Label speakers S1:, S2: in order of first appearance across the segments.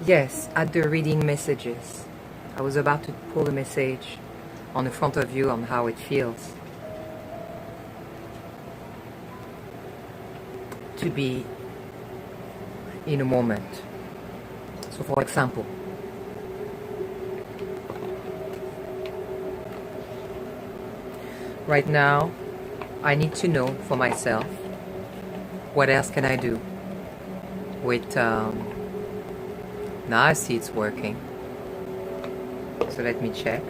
S1: Yes, at the reading messages. I was about to pull a message on the front of you on how it feels to be in a moment. So for example, right now I need to know for myself what else can I do with now I see it's working, so let me check.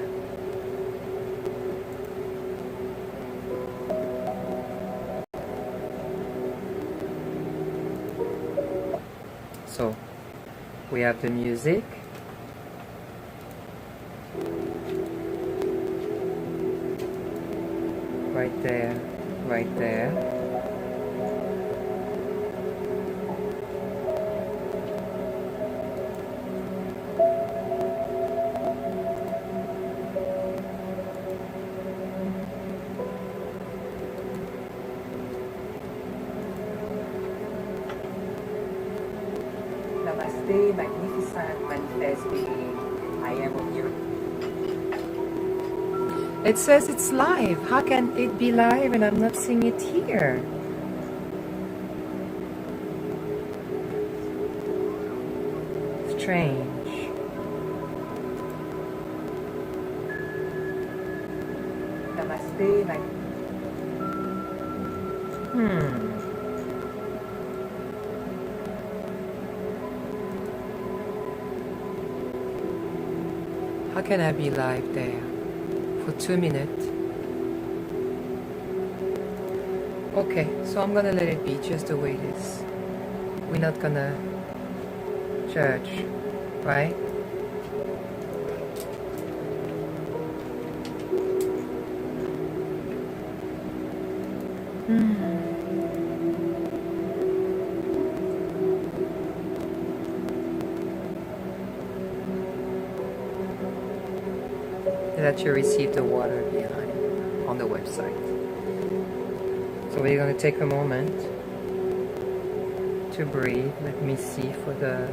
S1: So we have the music, right there, right there. Namaste, magnificent, manifest being. I am OMniREADY. It says it's live. How can it be live and I'm not seeing it here? Strange. Namaste, How can I be live there for 2 minutes? Okay, so I'm gonna let it be just the way it is. We're not gonna judge, right? That you receive the water behind on the website. So we're going to take a moment to breathe. Let me see for the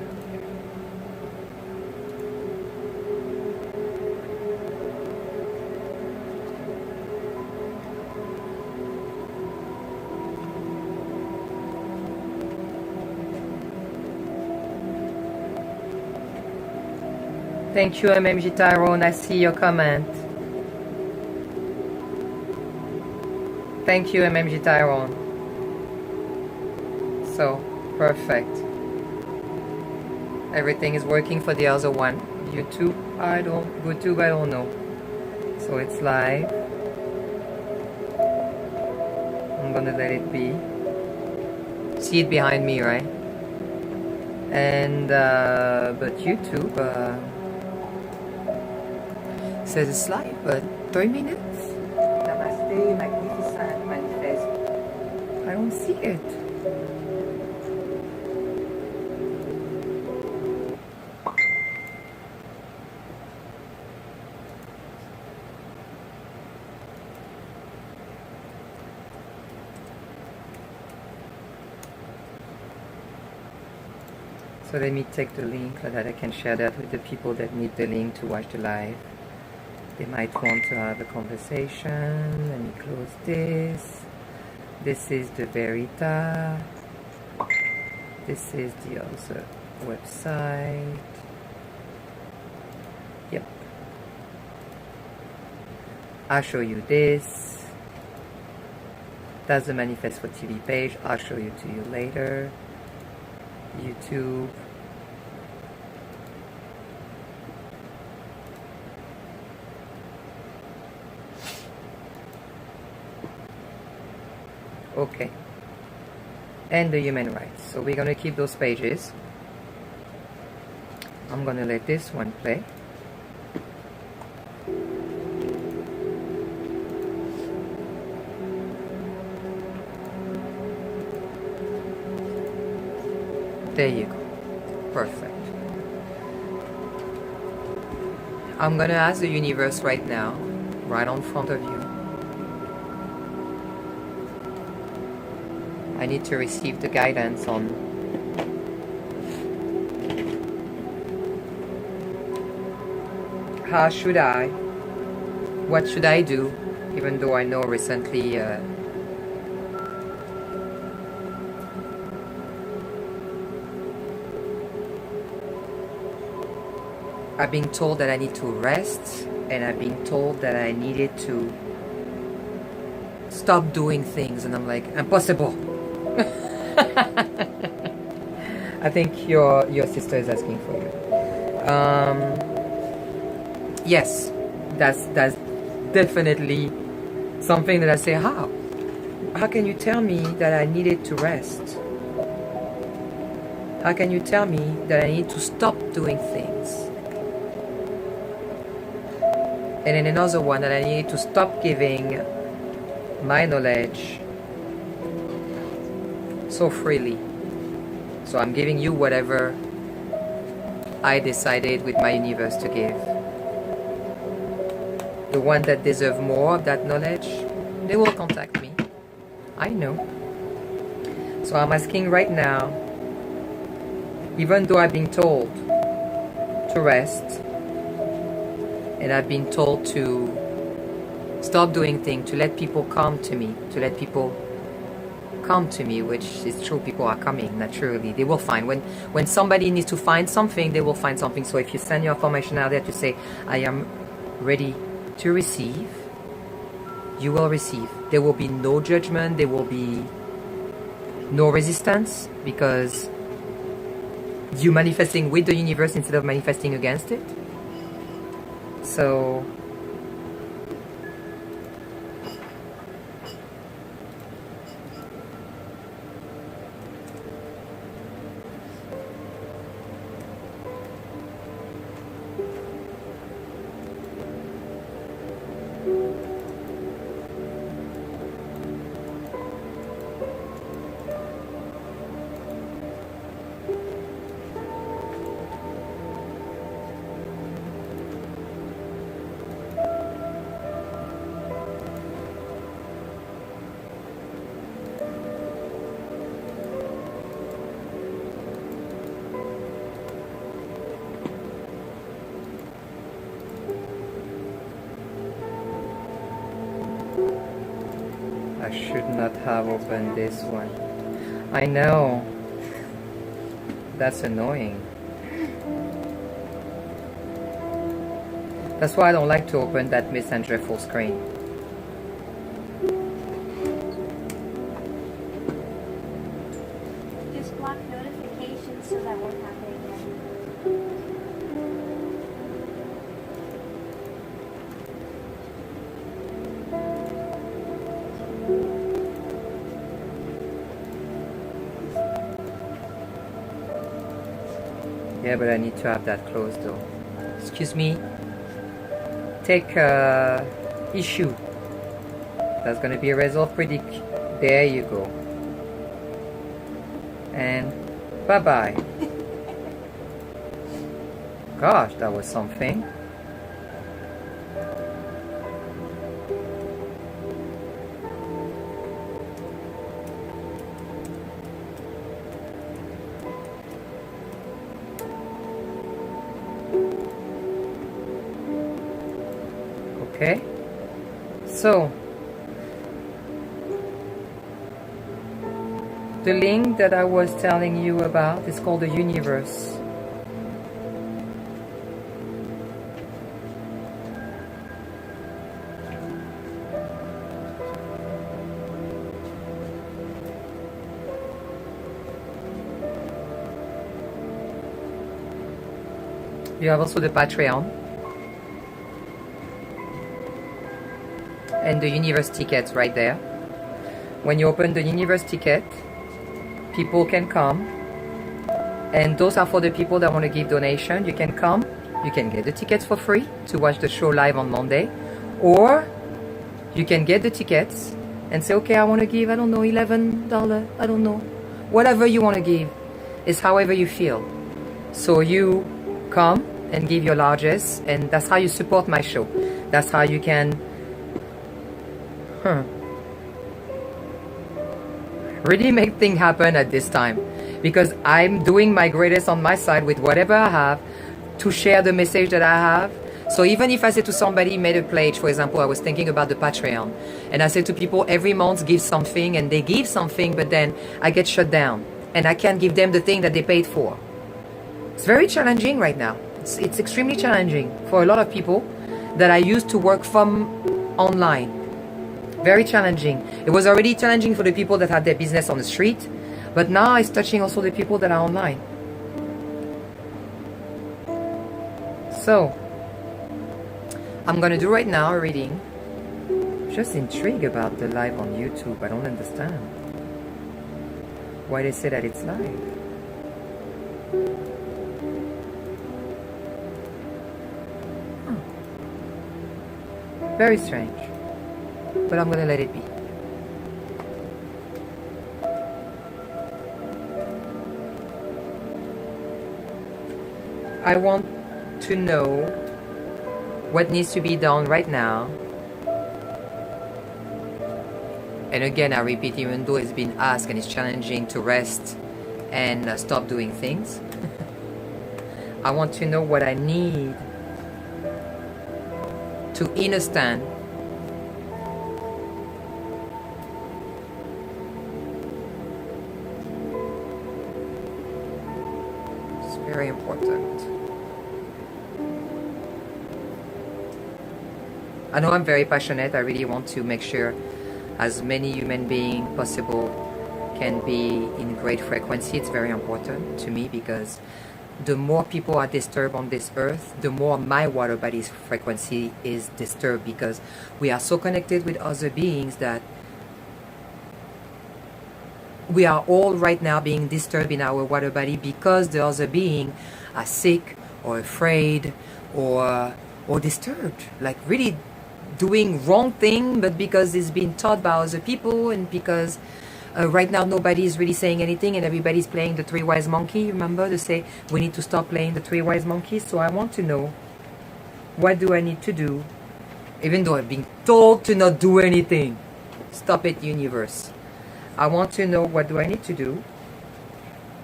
S1: Thank you, MMG Tyrone. I see your comment. Thank you, MMG Tyrone. So, perfect. Everything is working for the other one. YouTube, I don't know. So it's live. I'm gonna let it be. See it behind me, right? And, but YouTube, says it's live, but 3 minutes. Namaste, magnificent, manifest. I don't see it. So let me take the link so that I can share that with the people that need the link to watch the live. They might want to have a conversation. Let me close this. This is the Verita. This is the other website. Yep. I'll show you this. That's the Manifest for TV page. I'll show you to you later. YouTube. Okay, and the human rights. So we're going to keep those pages. I'm going to let this one play. There you go. Perfect. I'm going to ask the universe right now, right in front of you. I need to receive the guidance on how should I? What should I do? Even though I know recently I've been told that I need to rest, and I've been told that I needed to stop doing things, and I'm like, impossible. I think your sister is asking for you. Yes, that's definitely something that I say, how can you tell me that I needed to rest? How can you tell me that I need to stop doing things? And then another one, that I need to stop giving my knowledge so freely. So I'm giving you whatever I decided with my universe to give. The one that deserve more of that knowledge, they will contact me. I know. So I'm asking right now, even though I've been told to rest, and I've been told to stop doing things, to let people come to me, which is true, people are coming naturally. They will find, when somebody needs to find something, they will find something. So if you send your information out there to say, I am ready to receive, you will receive. There will be no judgment, there will be no resistance, because you manifesting with the universe instead of manifesting against it. So I should not have opened this one. I know. That's annoying. That's why I don't like to open that messenger full screen.
S2: Just block notifications so that won't happen again.
S1: Yeah, but I need to have that closed though. Excuse me. Take issue. That's gonna be resolved pretty. There you go. And bye-bye. Gosh, that was something. Okay, so the link that I was telling you about is called the universe. You have also the Patreon and the universe tickets right there. When you open the universe ticket, people can come, and those are for the people that want to give donation. You can come, you can get the tickets for free to watch the show live on Monday, or you can get the tickets and say, okay, I want to give, I don't know, $11, I don't know, whatever you want to give, is however you feel. So you come and give your largest, and that's how you support my show. That's how you can really make things happen at this time, because I'm doing my greatest on my side with whatever I have to share the message that I have, So even if I say to somebody, made a pledge, for example, I was thinking about the Patreon, and I say to people every month give something, and they give something, but then I get shut down, and I can't give them the thing that they paid for. It's very challenging right now. It's extremely challenging for a lot of people that I used to work from online. Very challenging. It was already challenging for the people that had their business on the street, but now it's touching also the people that are online. So, I'm gonna do right now a reading. Just intrigued about the live on YouTube. I don't understand why they say that it's live. Very strange, but I'm gonna let it be. I want to know what needs to be done right now. And again, I repeat, even though it's been asked and it's challenging to rest and stop doing things, I want to know what I need to understand it's very important. I know I'm very passionate. I really want to make sure as many human beings possible can be in great frequency. It's very important to me because the more people are disturbed on this earth, the more my water body's frequency is disturbed, because we are so connected with other beings that we are all right now being disturbed in our water body because the other being are sick or afraid or disturbed, like really doing wrong thing, but because it's been taught by other people, and because right now nobody is really saying anything and everybody's playing the three wise monkey. Remember to say we need to stop playing the three wise monkeys. So I want to know, what do I need to do, even though I've been told to not do anything? Stop it, universe. I want to know, what do I need to do,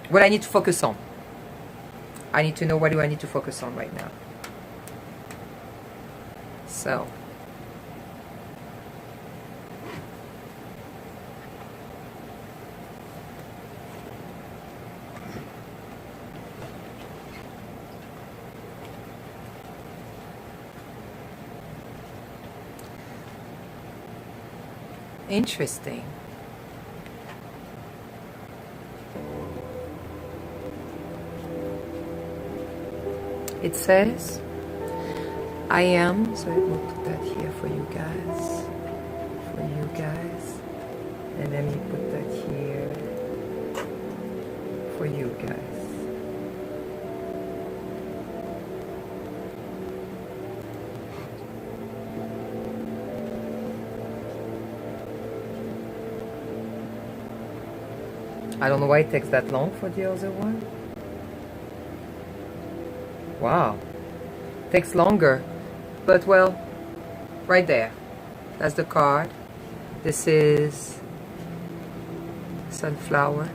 S1: what I need to focus on. I need to know, what do I need to focus on right now. So interesting. It says, I am, so we'll put that here for you guys, and let me put that here for you guys. I don't know why it takes that long for the other one. Wow, takes longer, but well, right there, that's the card. This is sunflower,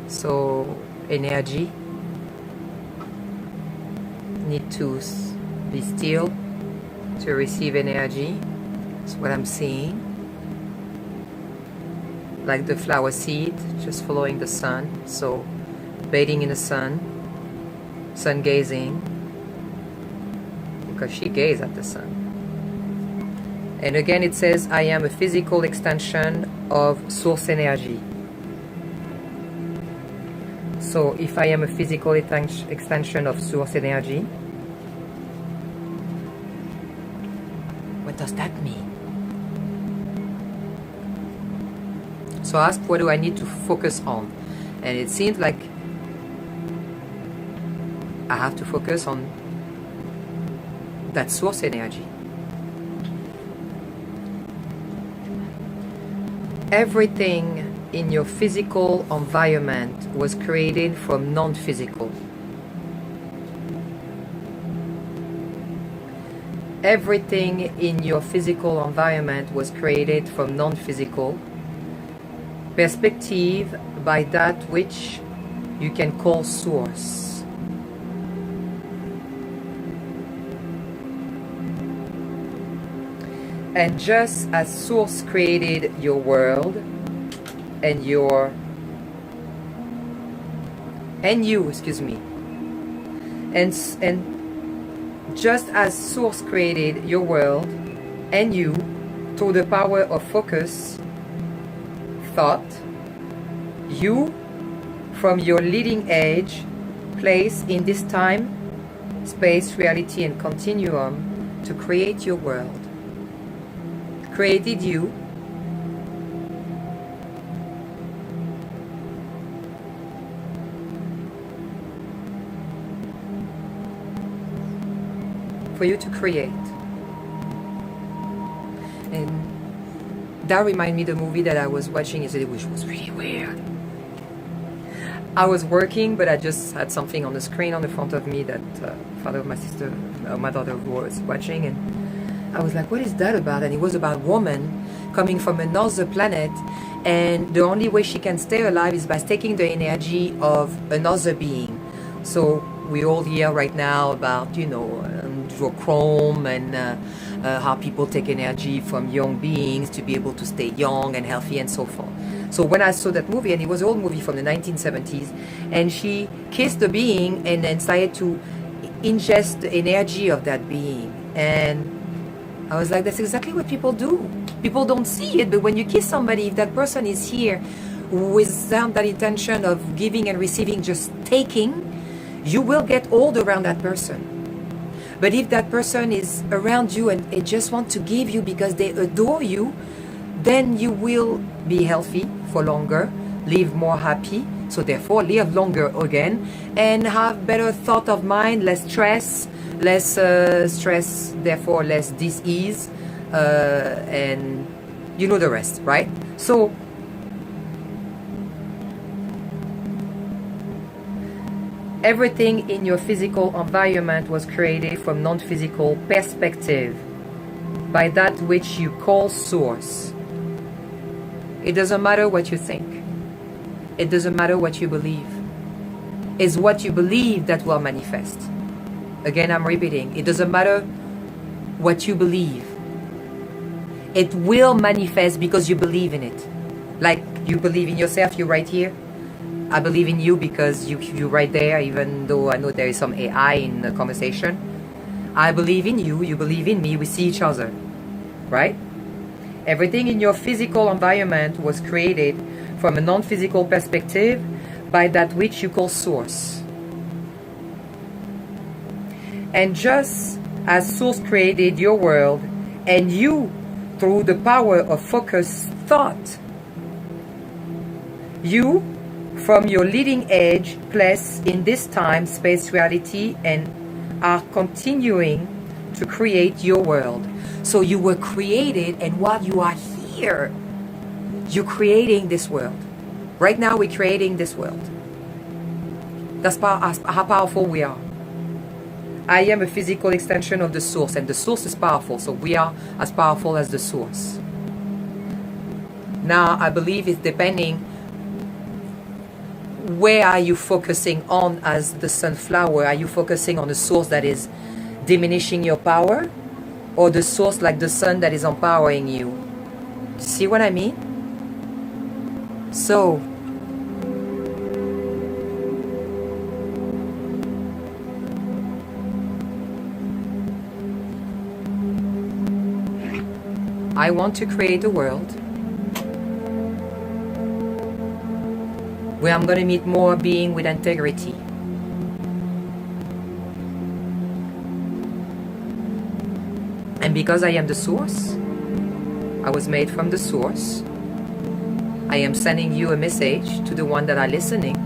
S1: so energy, need to be still to receive energy. That's what I'm seeing. Like the flower seed, just following the sun, so bathing in the sun, sun gazing, because she gazed at the sun. And again it says, I am a physical extension of source energy. So if I am a physical extension of source energy, what does that mean? So ask, what do I need to focus on? And it seems like I have to focus on that source energy. Everything in your physical environment was created from non-physical. Everything in your physical environment was created from non-physical perspective by that which you can call source. And just as Source created your world and you, excuse me, and just as Source created your world and you through the power of focus, thought, you from your leading edge place in this time, space, reality and continuum to create your world. Created you for you to create. And that reminded me of the movie that I was watching yesterday, which was really weird. I was working, but I just had something on the screen on the front of me that father of my sister, my daughter was watching, and I was like, what is that about? And it was about a woman coming from another planet, and the only way she can stay alive is by taking the energy of another being. So we all hear right now about, you know, chrome and how people take energy from young beings to be able to stay young and healthy and so forth. So when I saw that movie, and it was an old movie from the 1970s, and she kissed the being and then started to ingest the energy of that being, and I was like, that's exactly what people do. People don't see it, but when you kiss somebody, if that person is here without that intention of giving and receiving, just taking, you will get old around that person. But if that person is around you and they just want to give you because they adore you, then you will be healthy for longer, live more happy, so therefore live longer again, and have better thought of mind, less stress, therefore less disease, and you know the rest, right? So everything in your physical environment was created from non-physical perspective by that which you call Source. It doesn't matter what you think. It doesn't matter what you believe. It's what you believe that will manifest. Again, I'm repeating. It doesn't matter what you believe. It will manifest because you believe in it. Like you believe in yourself, you're right here. I believe in you because you're right there, even though I know there is some AI in the conversation. I believe in you, you believe in me, we see each other, right? Everything in your physical environment was created from a non-physical perspective by that which you call Source. And just as Source created your world and you through the power of focused thought, you from your leading edge place in this time, space, reality, and are continuing to create your world. So you were created, and while you are here, you're creating this world. Right now we're creating this world. That's how powerful we are. I am a physical extension of the Source, and the Source is powerful, so we are as powerful as the Source. Now I believe it's depending where are you focusing on as the sunflower. Are you focusing on the Source that is diminishing your power, or the Source like the sun that is empowering you? See what I mean? So I want to create a world where I'm going to meet more beings with integrity. And because I am the Source, I was made from the Source, I am sending you a message to the one that are listening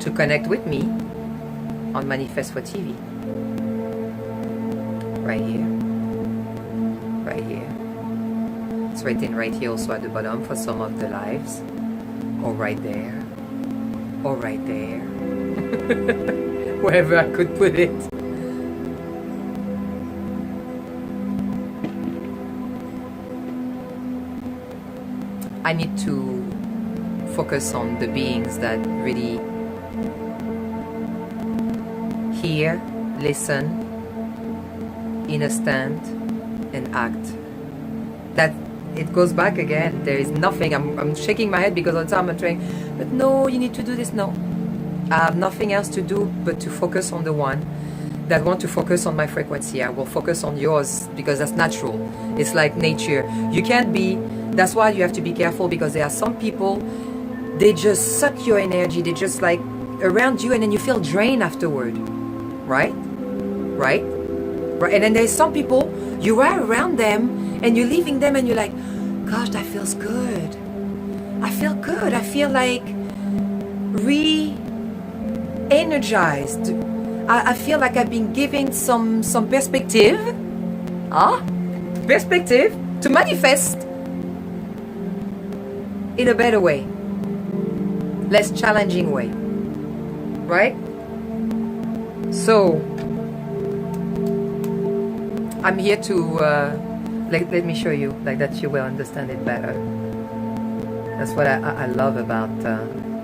S1: to connect with me on Manifest for TV. Right here. Right here. It's written right here also at the bottom for some of the lives. Or right there. Or right there. Wherever I could put it. I need to focus on the beings that really hear, listen, understand, and act. That it goes back again. There is nothing. I'm shaking my head because all the time I'm trying, but no, you need to do this. No, I have nothing else to do but to focus on the one that want to focus on my frequency. I will focus on yours because that's natural. It's like nature. You can't be, that's why you have to be careful, because there are some people, they just suck your energy. They just like around you and then you feel drained afterward. Right? Right? Right? And then there's some people, you are around them and you're leaving them and you're like, gosh, that feels good. I feel good. I feel like re-energized. I feel like I've been given some perspective, perspective to manifest in a better way, less challenging way, right? So I'm here to let me show you like that you will understand it better. That's what I love about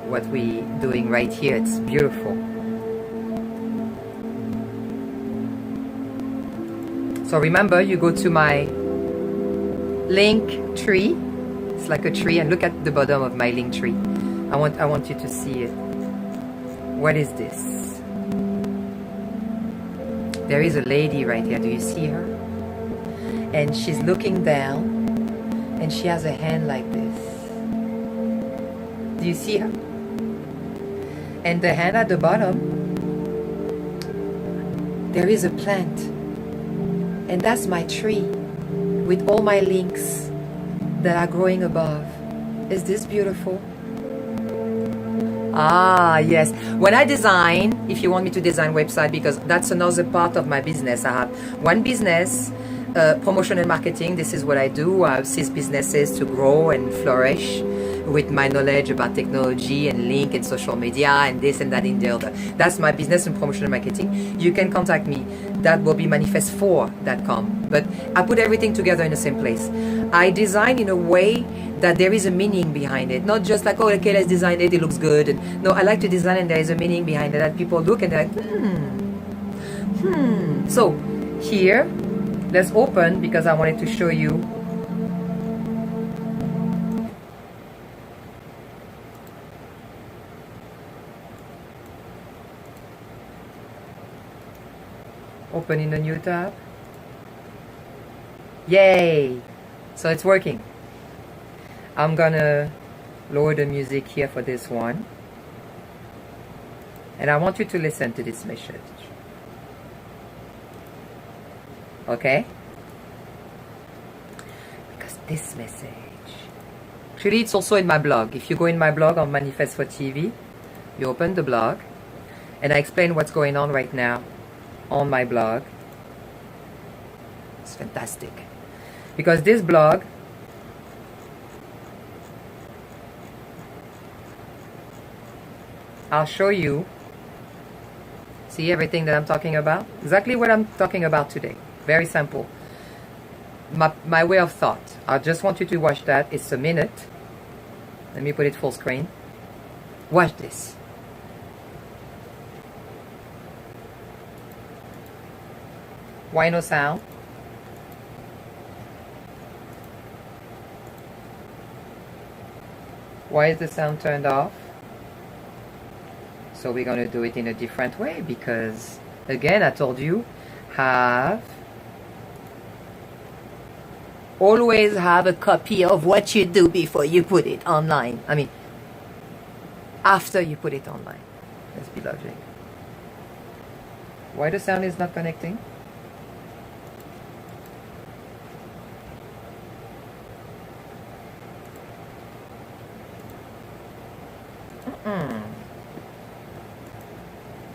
S1: what we're doing right here. It's beautiful. So remember, you go to my link tree. It's like a tree, and look at the bottom of my link tree. I want you to see it. What is this? There is a lady right here. Do you see her? And she's looking down, and she has a hand like this. Do you see her? And the hand at the bottom, there is a plant. And that's my tree with all my links that are growing above. Is this beautiful? Ah, yes. When I design, if you want me to design website, because that's another part of my business. I have one business, promotion and marketing. This is what I do. I assist businesses to grow and flourish with my knowledge about technology and link and social media and this and that and the other. That's my business in promotion and marketing. You can contact me. That will be manifest4.com. But I put everything together in the same place. I design in a way that there is a meaning behind it. Not just like, oh, okay, let's design it, it looks good. And no, I like to design and there is a meaning behind it that people look and they're like, So here, let's open because I wanted to show you. Open in a new tab. Yay! So it's working. I'm gonna lower the music here for this one. And I want you to listen to this message. Okay? Because this message, actually it's also in my blog. If you go in my blog on Manifest for TV, you open the blog and I explain what's going on right now on my blog. It's fantastic because this blog I'll show you, see everything that I'm talking about, exactly what I'm talking about today. Very simple. My way of thought. I just want you to watch that. It's a minute. Let me put it full screen. Watch this. Why no sound? Why is the sound turned off? So we're going to do it in a different way because, again, I told you, always have a copy of what you do before you put it online. I mean, after you put it online. Let's be logic. Why the sound is not connecting?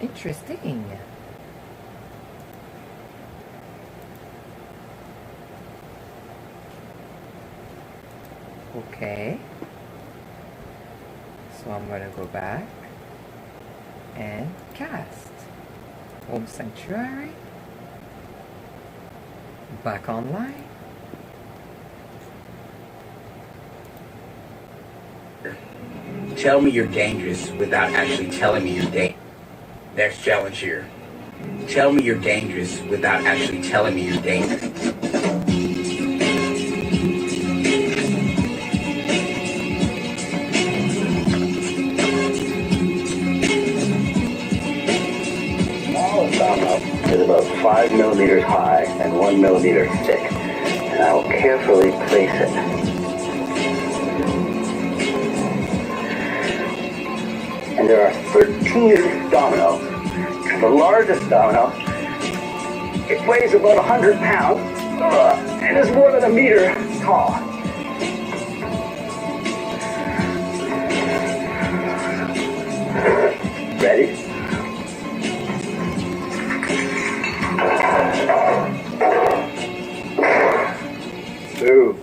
S1: Interesting. Okay. So I'm going to go back and cast. Home Sanctuary. Back online.
S3: Tell me you're dangerous without actually telling me you're dangerous. Next challenge here. Tell me you're dangerous without actually telling me you're dangerous. domino is about 5 millimeters high and 1 millimeter thick, and I will carefully place it. And there are 13 dominoes. The largest domino, it weighs about 100 pounds and is more than a meter tall. Ready? Ooh.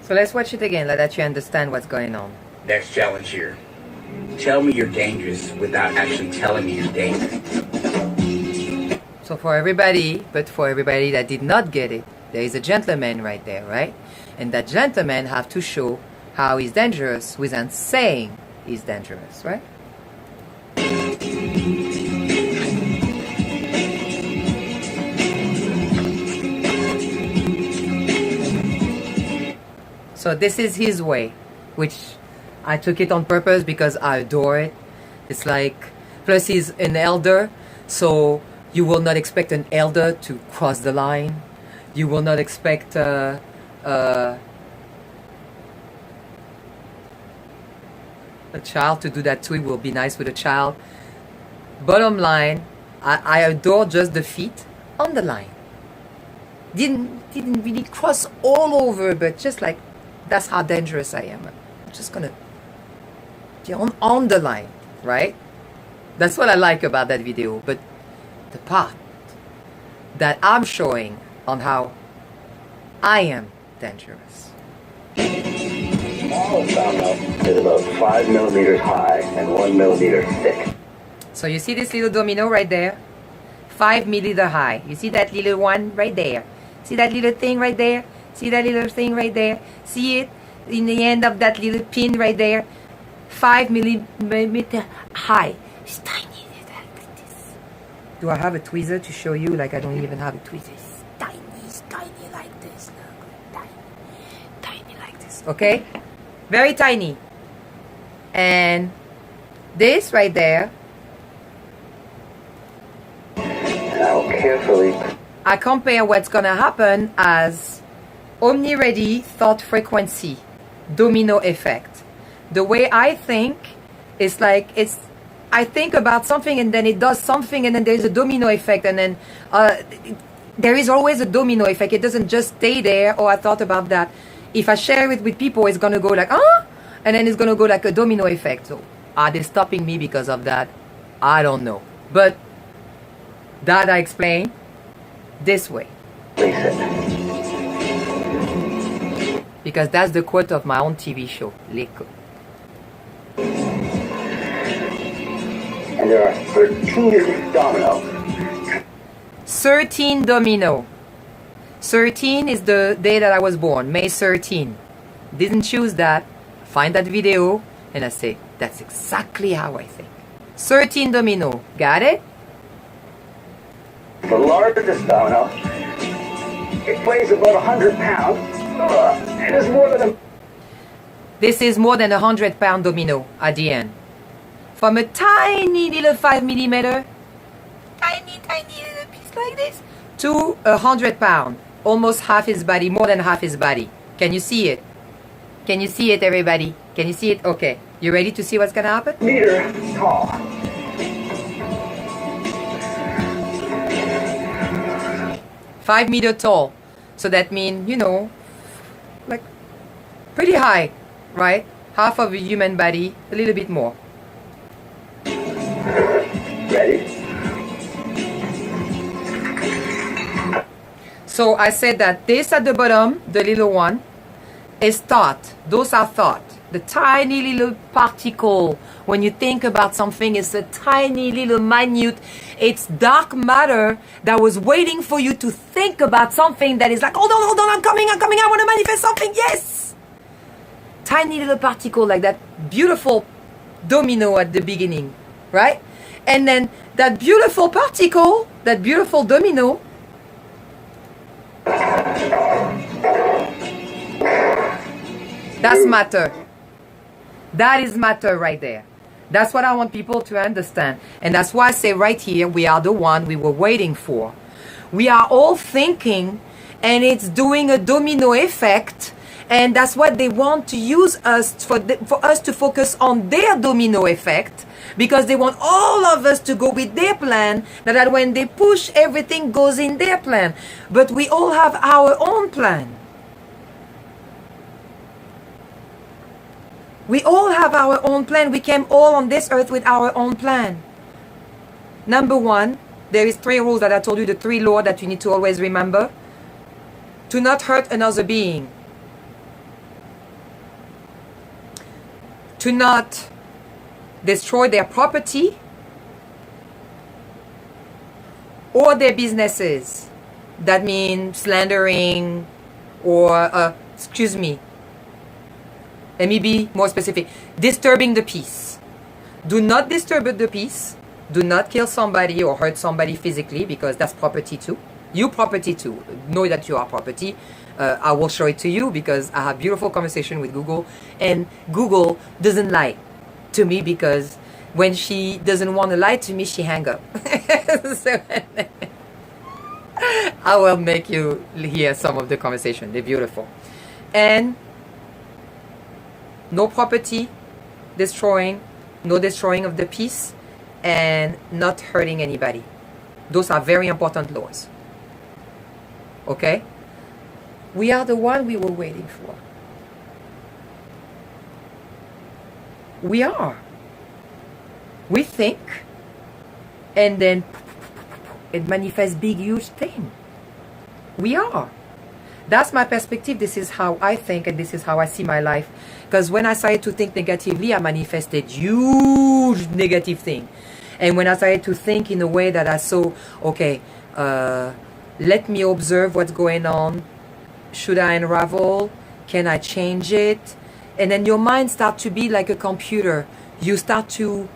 S1: So let's watch it again, so that you understand what's going on.
S3: Next challenge here. Tell me you're dangerous without actually telling me you're dangerous.
S1: So for everybody, but for everybody that did not get it, there is a gentleman right there, right? And that gentleman have to show how he's dangerous without saying he's dangerous, right? So this is his way, which I took it on purpose because I adore it. It's like, plus he's an elder, so you will not expect an elder to cross the line. You will not expect a child to do that too. It will be nice with a child. Bottom line, I adore just the feet on the line. Didn't really cross all over, but just like, that's how dangerous I am. I'm just gonna get on the line, right? That's what I like about that video. But the part that I'm showing on how I am dangerous.
S3: Smallest domino is about 5 millimeters high and 1 millimeter thick.
S1: So you see this little domino right there? 5 millimeter high. You see that little one right there? See that little thing right there? See that little thing right there? See it in the end of that little pin right there? 5 millimeter high. It's tiny like this. Do I have a tweezer to show you? Like, I don't even have a tweezer. It's tiny like this. Look, tiny like this. Okay? Very tiny. And this right there,
S3: And I will carefully.
S1: I compare what's gonna happen as OMniREADY thought frequency, domino effect. The way I think is like, I think about something and then it does something and then there's a domino effect and then there is always a domino effect. It doesn't just stay there, oh, I thought about that. If I share it with people, it's gonna go like, ah, and then it's gonna go like a domino effect. So are they stopping me because of that? I don't know. But that I explain this way.
S3: Place it.
S1: Because that's the quote of my own TV show, L'écho.
S3: And there are 13 dominoes.
S1: 13 domino. 13 is the day that I was born, May 13. Didn't choose that. Find that video and I say, that's exactly how I think. 13 domino. Got it?
S3: The largest domino, it weighs about 100 pounds. And is more than a.
S1: This is more than 100-pound domino at the end. From a tiny little 5 millimeter, tiny little piece like this, to 100-pound, almost half his body, more than half his body. Can you see it? Can you see it, everybody? Can you see it? Okay. You ready to see what's gonna happen?
S3: Meter tall.
S1: 5 meter tall. So that means, you know, like pretty high, right? Half of a human body, a little bit more.
S3: Ready?
S1: So I said that this at the bottom, the little one, is thought. Those are thought. The tiny little particle. When you think about something, it's a tiny little minute. It's dark matter that was waiting for you to think about something that is like, hold on, I'm coming, I want to manifest something, yes! Tiny little particle like that beautiful domino at the beginning, right? And then that beautiful particle, that beautiful domino, that's matter. That is matter right there. That's what I want people to understand. And that's why I say right here, we are the one we were waiting for. We are all thinking, and it's doing a domino effect. And that's what they want to use us for us to focus on their domino effect, because they want all of us to go with their plan, that when they push, everything goes in their plan. But we all have our own plan. We all have our own plan. We came all on this earth with our own plan. Number one, there is 3 rules that I told you, the 3 laws that you need to always remember. To not hurt another being. To not destroy their property or their businesses. That means slandering or, excuse me, let me be more specific. Disturbing the peace. Do not disturb the peace. Do not kill somebody or hurt somebody physically, because that's property too. You property too. Know that you are property. I will show it to you because I have beautiful conversation with Google, and Google doesn't lie to me, because when she doesn't want to lie to me, she hang up. So I will make you hear some of the conversation. They're beautiful. And no property destroying, no destroying of the peace, and not hurting anybody. Those are very important laws. Okay? We are the one we were waiting for. We are. We think, and then it manifests big, huge thing. We are. That's my perspective. This is how I think, and this is how I see my life. Because when I started to think negatively, I manifested huge negative thing. And when I started to think in a way that I saw, okay, let me observe what's going on. Should I unravel? Can I change it? And then your mind starts to be like a computer. You start to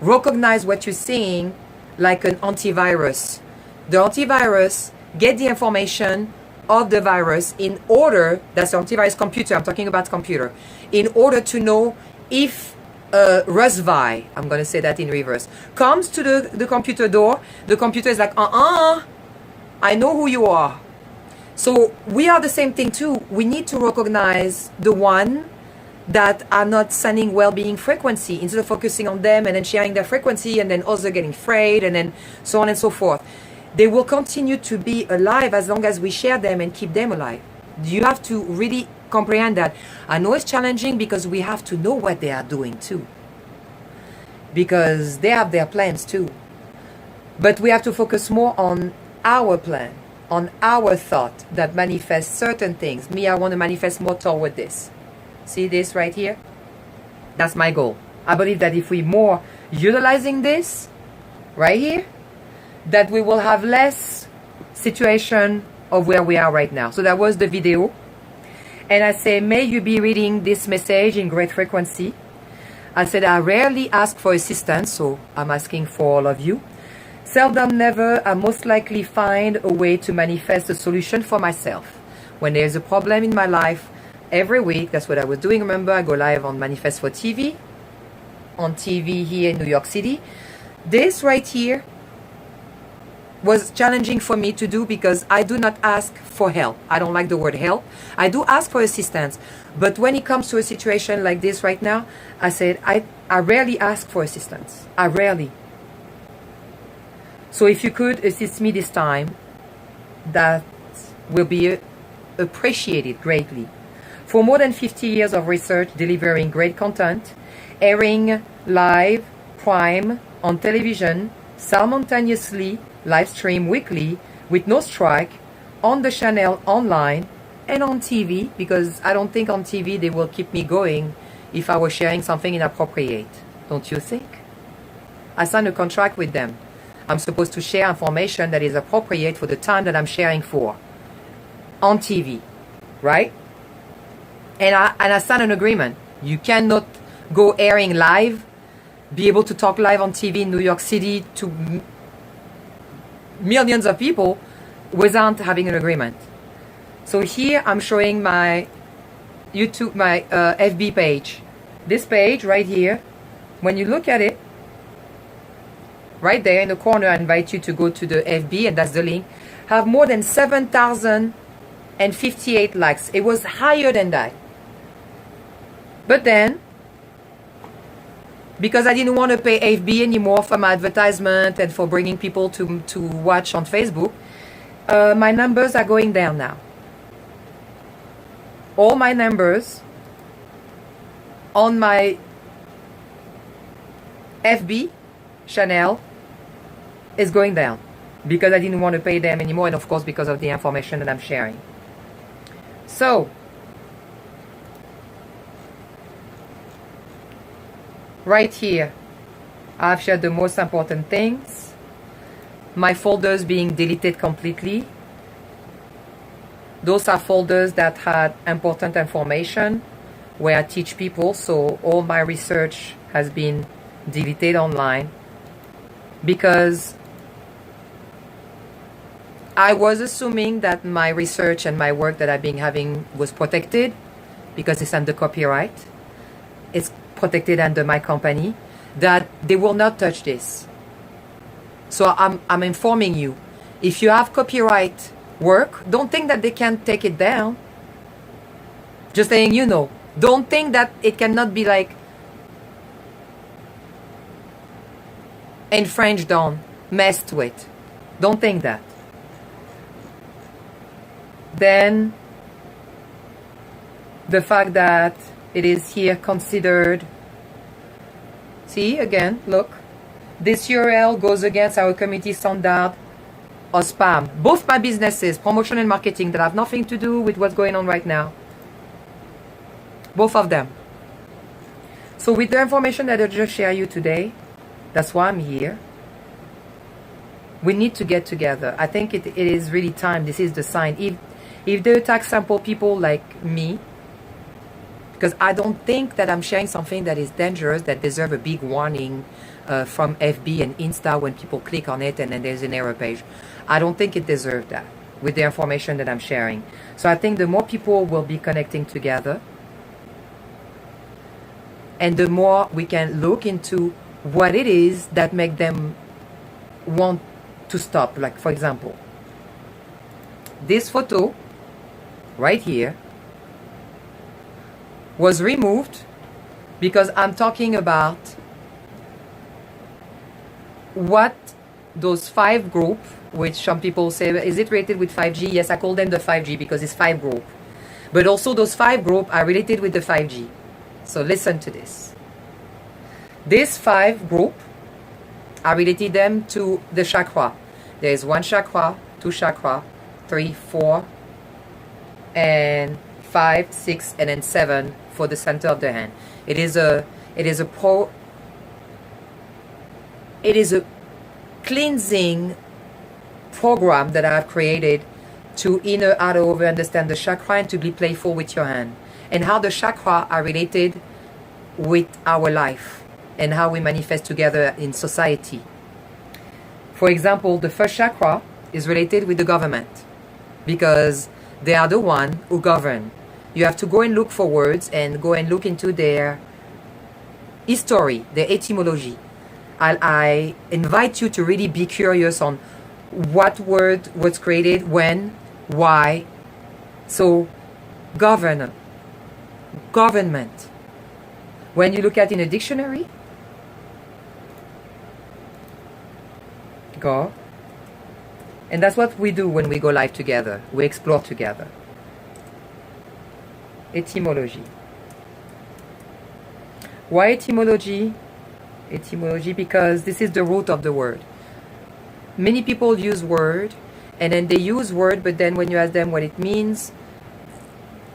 S1: recognize what you're seeing like an antivirus. The antivirus get the information of the virus in order, that's the antivirus computer, I'm talking about computer, in order to know if Rusvi, I'm going to say that in reverse, comes to the computer door. The computer is like, I know who you are. So we are the same thing too. We need to recognize the one that are not sending well-being frequency, instead of focusing on them and then sharing their frequency and then also getting afraid and then so on and so forth. They will continue to be alive as long as we share them and keep them alive. You have to really comprehend that. I know it's challenging because we have to know what they are doing too, because they have their plans too. But we have to focus more on our plan, on our thought that manifests certain things. Me, I want to manifest more toward this. See this right here? That's my goal. I believe that if we more utilizing this right here, that we will have less situation of where we are right now. So that was the video. And I say, may you be reading this message in great frequency. I said, I rarely ask for assistance, so I'm asking for all of you. Seldom, never, I most likely find a way to manifest a solution for myself. When there's a problem in my life, every week, that's what I was doing. Remember, I go live on Manifest for TV, on TV here in New York City. This right here was challenging for me to do because I do not ask for help. I don't like the word help. I do ask for assistance. But when it comes to a situation like this right now, I said, I rarely ask for assistance. I rarely. So if you could assist me this time, that will be appreciated greatly. For more than 50 years of research, delivering great content, airing live, prime, on television, simultaneously, live stream weekly, with no strike, on the channel, online, and on TV, because I don't think on TV they will keep me going if I was sharing something inappropriate. Don't you think? I signed a contract with them. I'm supposed to share information that is appropriate for the time that I'm sharing for. On TV, right? And I signed an agreement. You cannot go airing live be able to talk live on TV in New York City to millions of people without having an agreement. So here I'm showing my YouTube, my FB page. This page right here, when you look at it, right there in the corner, I invite you to go to the FB, and that's the link, have more than 7,058 likes. It was higher than that. But then, because I didn't want to pay FB anymore for my advertisement and for bringing people to watch on Facebook, my numbers are going down now. All my numbers on my FB channel is going down because I didn't want to pay them anymore, and of course because of the information that I'm sharing. So right here I've shared the most important things. My folders being deleted completely. Those are folders that had important information where I teach people, so all my research has been deleted online because I was assuming that my research and my work that I've been having was protected because it's under copyright. It's protected under my company, that they will not touch this. So I'm informing you, if you have copyright work, don't think that they can take it down. Just letting you know. Don't think that it cannot be like infringed on, messed with. Don't think that. Then the fact that it is here considered, see again, look, this URL goes against our community standard or spam. Both my businesses, promotion and marketing, that have nothing to do with what's going on right now. Both of them. So with the information that I just shared you today, that's why I'm here. We need to get together. I think it is really time. This is the sign. If they attack sample people like me, because I don't think that I'm sharing something that is dangerous, that deserve a big warning from FB and Insta when people click on it and then there's an error page. I don't think it deserves that with the information that I'm sharing. So I think the more people will be connecting together, and the more we can look into what it is that make them want to stop. Like, for example, this photo right here was removed because I'm talking about what those 5 groups, which some people say, is it related with 5G? Yes, I call them the 5G because it's 5 groups. But also those 5 groups are related with the 5G. So listen to this. These 5 groups are related them to the chakra. There is 1 chakra, 2 chakra, 3, 4, and 5, 6, and then 7 for the center of the hand. It is a cleansing program that I have created to inner, outer, over, understand the chakra and to be playful with your hand, and how the chakra are related with our life and how we manifest together in society. For example, the first chakra is related with the government because they are the one who govern. You have to go and look for words and go and look into their history, their etymology. I invite you to really be curious on what word was created, when, why. So, government. When you look at in a dictionary, go. And that's what we do when we go live together. We explore together. Etymology. Why etymology? Etymology because this is the root of the word. Many people use word, and then they use word, but then when you ask them what it means,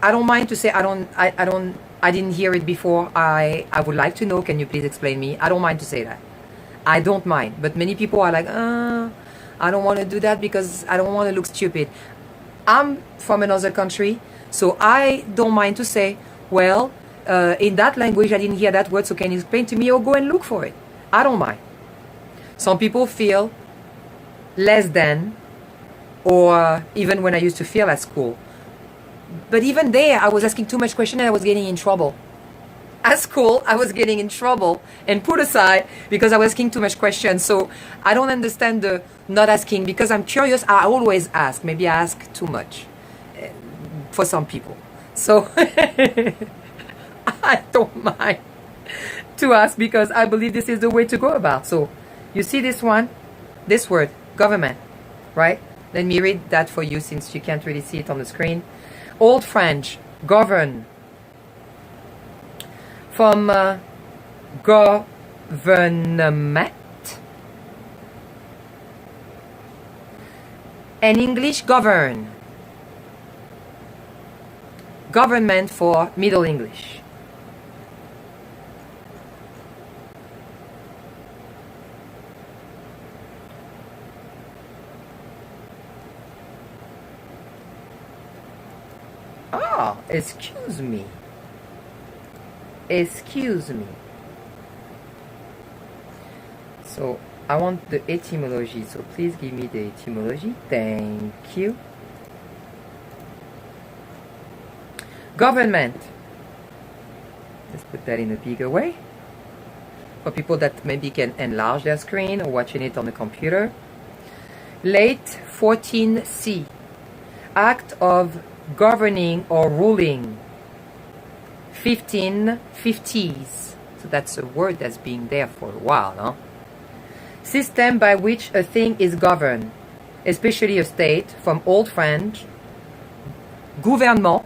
S1: I don't mind to say I didn't hear it before. I would like to know. Can you please explain me? I don't mind to say that. I don't mind. But many people are like, I don't want to do that because I don't want to look stupid. I'm from another country, so I don't mind to say, well, in that language I didn't hear that word, so can you explain to me, or go and look for it? I don't mind. Some people feel less than, or even when I used to feel at school. But even there, I was asking too much questions and I was getting in trouble. At school, I was getting in trouble and put aside because I was asking too much questions. So I don't understand the not asking, because I'm curious. I always ask. Maybe I ask too much for some people. So I don't mind to ask, because I believe this is the way to go about. So you see this one, this word, government, right? Let me read that for you since you can't really see it on the screen. Old French, govern, from government, and English, govern, government for Middle English. Ah, excuse me. Excuse me. So I want the etymology. So please give me the etymology. Thank you. Government. Let's put that in a bigger way. For people that maybe can enlarge their screen or watching it on the computer. Late 14C. Act of governing or ruling. 1550s. So that's a word that's been there for a while, huh? System by which a thing is governed, especially a state, from Old French, gouvernement,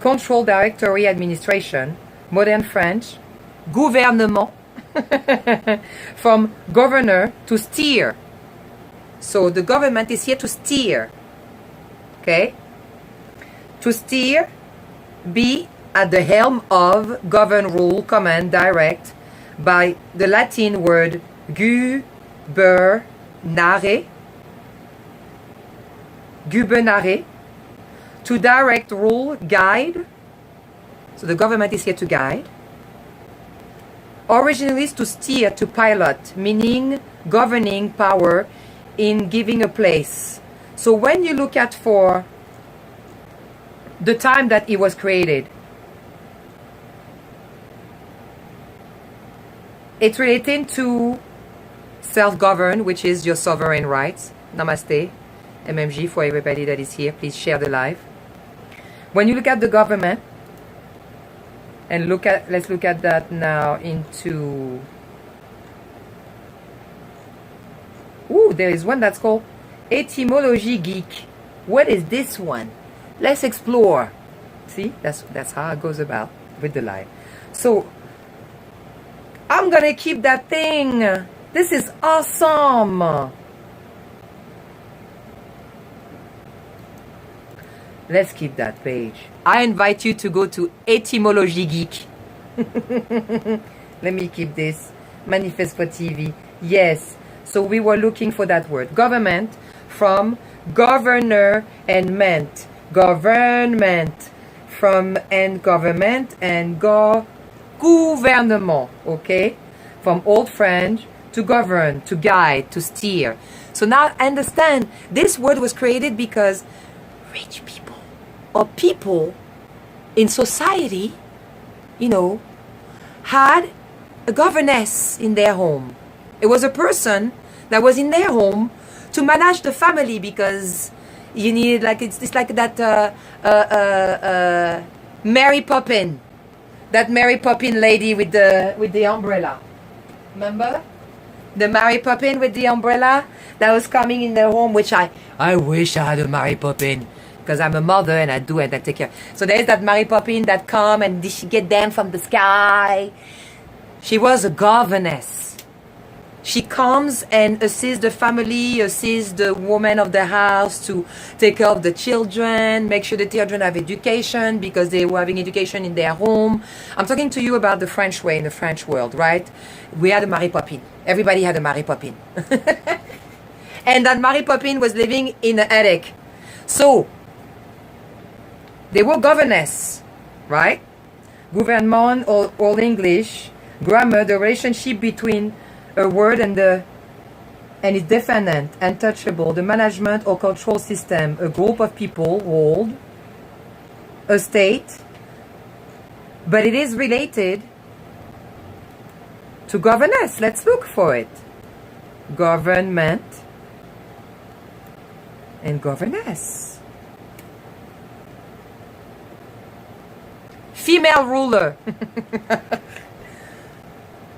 S1: control, directory, administration, modern French, gouvernement, from governor, to steer. So the government is here to steer. Okay? To steer, be at the helm of, govern, rule, command, direct, by the Latin word gubernare, gubernare, to direct, rule, guide. So the government is here to guide. Originally is to steer, to pilot, meaning governing power in giving a place. So when you look at for the time that it was created, it's relating to self-govern, which is your sovereign rights. Namaste, MMG, for everybody that is here. Please share the live. When you look at the government, and let's look at that now into... Ooh, there is one that's called Etymology Geek. What is this one? Let's explore. See, that's how it goes about with the live. So I'm gonna keep that thing. This is awesome. Let's keep that page. I invite you to go to Etymology Geek. Let me keep this. Manifest for TV. Yes. So we were looking for that word. Government, from governor and ment. Government, from and government and gouvernement. Okay? From Old French, to govern, to guide, to steer. So now understand, this word was created because rich people or people in society, you know, had a governess in their home. It was a person that was in their home to manage the family, because you needed, like, it's like that Mary Poppins, that Mary Poppins lady with the umbrella. Remember? The Mary Poppins with the umbrella that was coming in their home, which I wish I had a Mary Poppins, because I'm a mother and I do, and I take care. So there's that Mary Poppins that come and she get down from the sky. She was a governess. She comes and assists the family, assists the woman of the house to take care of the children, make sure the children have education because they were having education in their home. I'm talking to you about the French way, in the French world, right? We had a Mary Poppins. Everybody had a Mary Poppins. And that Mary Poppins was living in an attic. So, they were governess, right? Gouvernement, Old English, Grammar, the relationship between a word and its defendant, untouchable, the management or control system, a group of people, hold, a state, but it is related to governance. Let's look for it. Government and governance. Female ruler.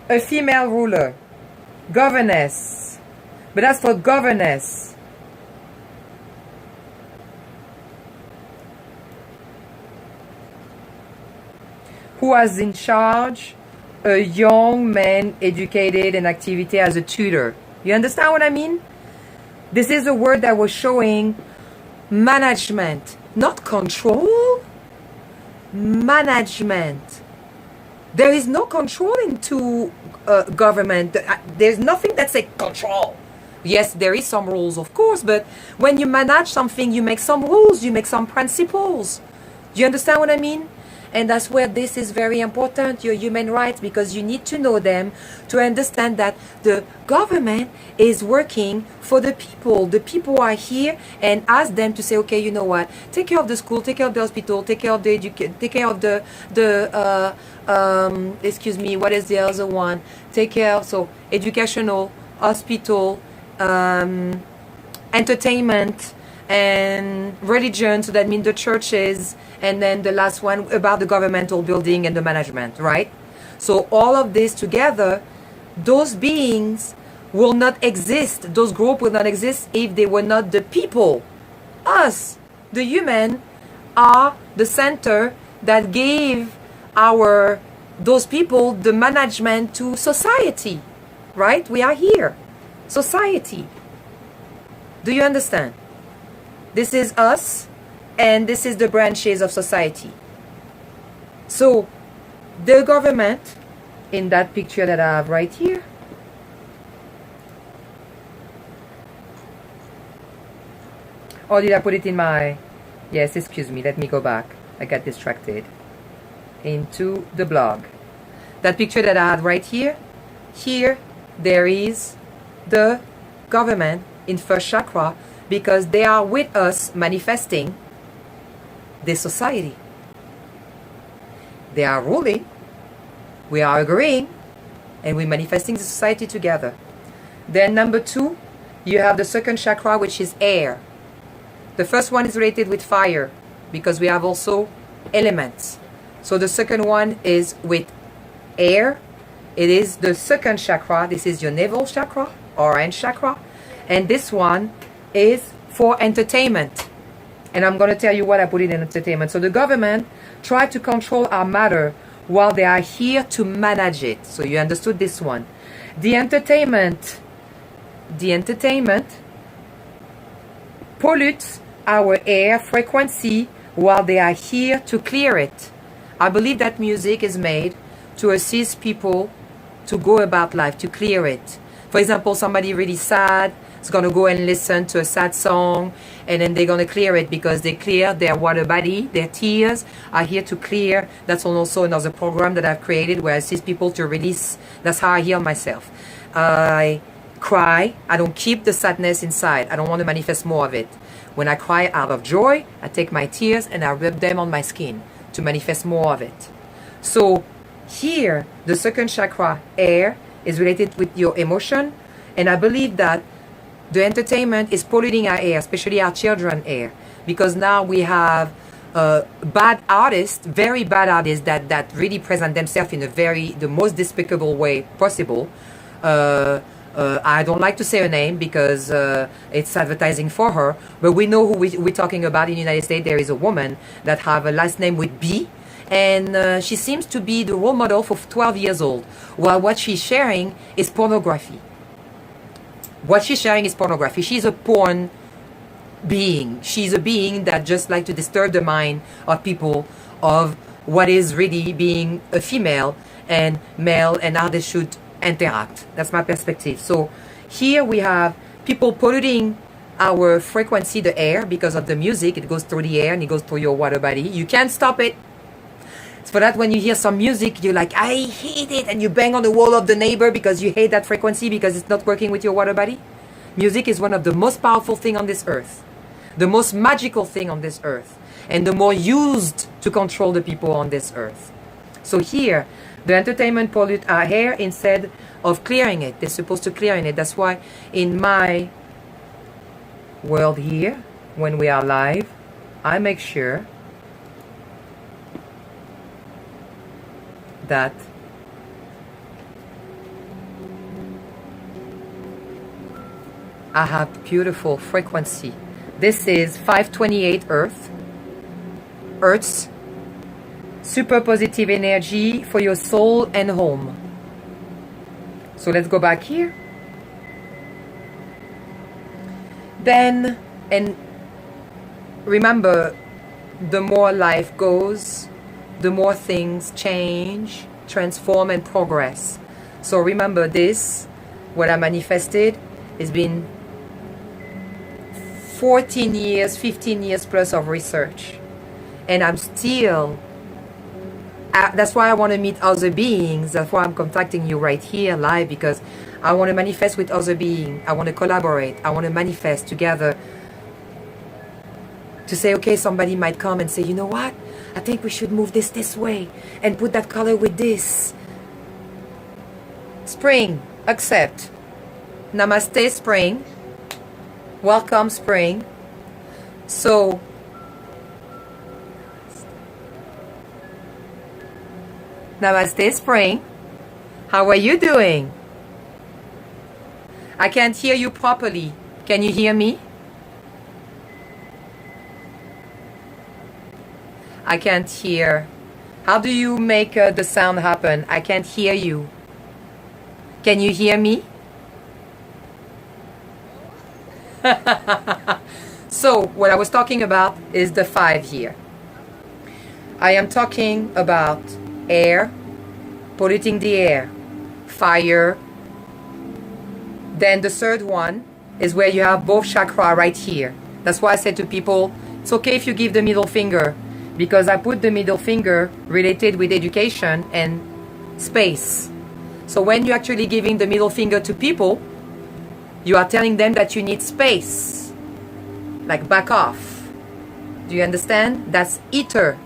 S1: A female ruler. Governess. But that's for governess. Who was in charge? A young man educated in activity as a tutor. You understand what I mean? This is a word that was showing management, not control. Management. There is no control into government. There's nothing that says control. Yes, there is some rules, of course, but when you manage something, you make some rules, you make some principles. Do you understand what I mean? And that's where this is very important, your human rights, because you need to know them to understand that the government is working for the people. The people are here, and ask them to say, okay, you know what? Take care of the school, take care of the hospital, take care of the take care of excuse me, what is the other one? Take care of, so educational, hospital, entertainment, and religion, so that means the churches, and then the last one about the governmental building and the management, right? So all of this together, those beings will not exist, those groups will not exist if they were not the people. Us, the human, are the center that gave those people the management to society, right? We are here, society. Do you understand? This is us, and this is the branches of society. So, the government, in that picture that I have right here, or did I put it in my, yes, excuse me, let me go back. I got distracted. Into the blog. That picture that I had right here, there is the government in first chakra, because they are with us manifesting this society. They are ruling, we are agreeing, and we're manifesting the society together. Then number 2, you have the second chakra, which is air. The first one is related with fire, because we have also elements. So the second one is with air. It is the second chakra. This is your navel chakra, orange chakra. And this one is for entertainment. And I'm going to tell you what I put in entertainment. So the government tried to control our matter while they are here to manage it. So you understood this one. The entertainment pollutes our air frequency while they are here to clear it. I believe that music is made to assist people to go about life, to clear it. For example, somebody really sad is going to go and listen to a sad song, and then they're going to clear it because they clear their water body, their tears are here to clear. That's also another program that I've created where I assist people to release. That's how I heal myself. I cry. I don't keep the sadness inside. I don't want to manifest more of it. When I cry out of joy, I take my tears and I rub them on my skin to manifest more of it. So here, the second chakra, air, is related with your emotion. And I believe that the entertainment is polluting our air, especially our children's air. Because now we have bad artists, very bad artists that really present themselves in the most despicable way possible. I don't like to say her name because it's advertising for her, but we know who we're talking about in the United States. There is a woman that have a last name with B, and she seems to be the role model for 12 years old, while what she's sharing is pornography. What she's sharing is pornography. She's a porn being. She's a being that just like to disturb the mind of people of what is really being a female and male and how they should interact. That's my perspective. So here we have people polluting our frequency, the air, because of the music. It goes through the air and it goes through your water body. You can't stop it. For that, when you hear some music, you're like, I hate it, and you bang on the wall of the neighbor because you hate that frequency because it's not working with your water body. Music is one of the most powerful things on this earth, the most magical thing on this earth, and the more used to control the people on this earth. So here, the entertainment pollute our air instead of clearing it. They're supposed to clear it. That's why in my world here, when we are live, I make sure that I have beautiful frequency. This is 528 Earth's super positive energy for your soul and home. So let's go back here. Then, and remember, the more life goes, the more things change, transform, and progress. So remember this, what I manifested, has been 14 years, 15 years plus of research. And I'm still, that's why I want to meet other beings. That's why I'm contacting you right here live, because I want to manifest with other beings. I want to collaborate. I want to manifest together to say, okay, somebody might come and say, you know what? I think we should move this way and put that color with this. Spring, accept. Namaste, spring. Welcome, spring. So, namaste, spring. How are you doing? I can't hear you properly. Can you hear me? I can't hear. How do you make the sound happen? I can't hear you. Can you hear me? So, what I was talking about is the 5 here. I am talking about air, polluting the air, fire. Then the third one is where you have both chakra right here. That's why I said to people, it's okay if you give the middle finger, because I put the middle finger related with education and space. So when you're actually giving the middle finger to people, you are telling them that you need space, like back off. Do you understand? That's ether,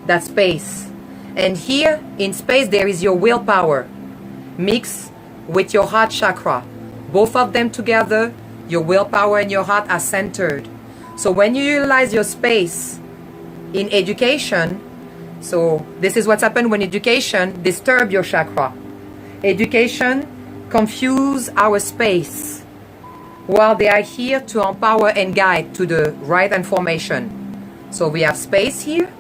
S1: that's space. And here in space there is your willpower mixed with your heart chakra. Both of them together, your willpower and your heart are centered. So when you utilize your space in education, so this is what's happened when education disturb your chakra. Education confuse our space, while they are here to empower and guide to the right information. So we have space here,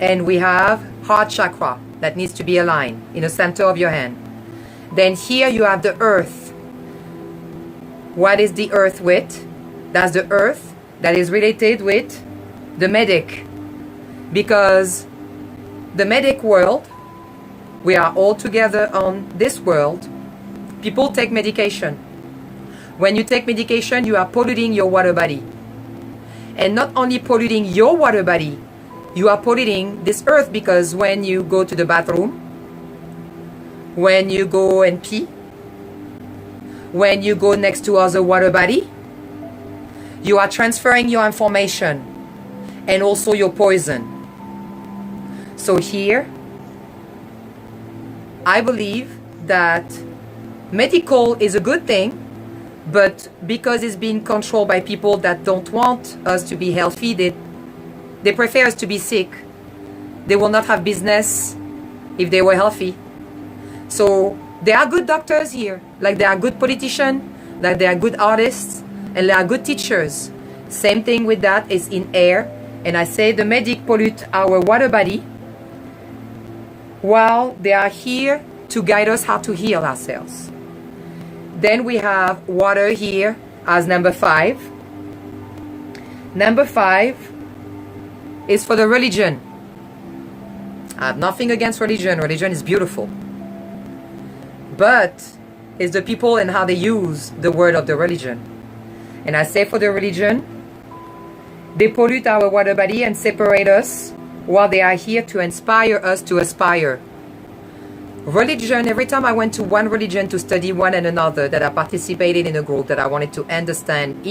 S1: and we have heart chakra that needs to be aligned in the center of your hand. Then here you have the earth. What is the earth with? That's the earth that is related with the medic. Because the medic world, we are all together on this world. People take medication. When you take medication, you are polluting your water body. And not only polluting your water body, you are polluting this earth, because when you go to the bathroom, when you go and pee, when you go next to other water body, you are transferring your information and also your poison. So here, I believe that medical is a good thing, but because it's being controlled by people that don't want us to be healthy, they prefer us to be sick. They will not have business if they were healthy. So there are good doctors here, like there are good politicians, like there are good artists, and there are good teachers. Same thing with that is in air. And I say the medic pollute our water body, while they are here to guide us how to heal ourselves. Then we have water here as number 5. Number 5 is for the religion. I have nothing against religion. Religion is beautiful. But it's the people and how they use the word of the religion. And I say for the religion, they pollute our water body and separate us Well, they are here to inspire us to aspire. Religion, every time I went to one religion to study one and another, that I participated in a group, that I wanted to understand,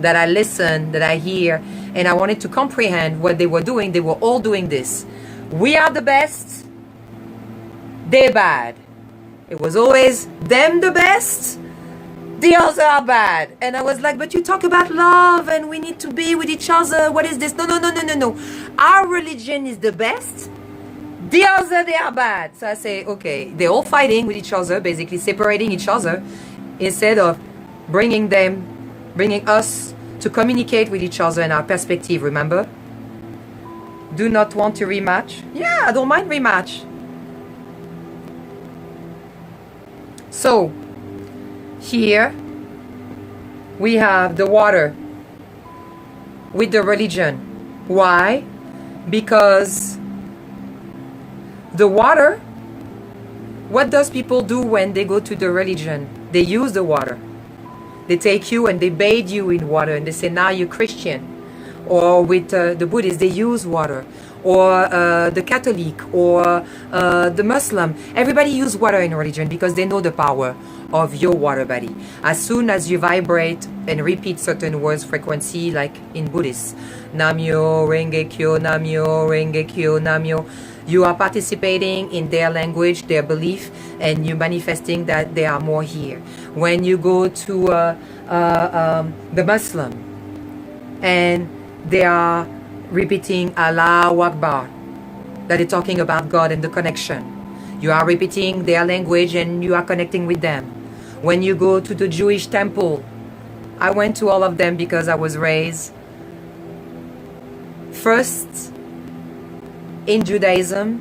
S1: that I listened, that I hear, and I wanted to comprehend what they were doing, they were all doing this. We are the best, they're bad. It was always them the best, the others are bad. And I was like, but you talk about love and we need to be with each other. What is this? No. Our religion is the best. The other, they are bad. So I say, okay, they're all fighting with each other, basically separating each other, instead of bringing us to communicate with each other in our perspective, remember? Do not want to rematch? Yeah, I don't mind rematch. So, here, we have the water with the religion. Why? Because the water, what does people do when they go to the religion? They use the water. They take you and they bathe you in water and they say, now you're Christian. Or with the Buddhists, they use water. Or the Catholic, or the Muslim. Everybody use water in religion because they know the power of your water body. As soon as you vibrate and repeat certain words, frequency, like in Buddhist, Namyo Renge Kyo, Namyo Renge Kyo, Namyo, you are participating in their language, their belief, and you're manifesting that they are more here. When you go to the Muslim, and they are repeating Allahu Akbar, that is talking about God and the connection. You are repeating their language and you are connecting with them. When you go to the Jewish temple, I went to all of them because I was raised first in Judaism,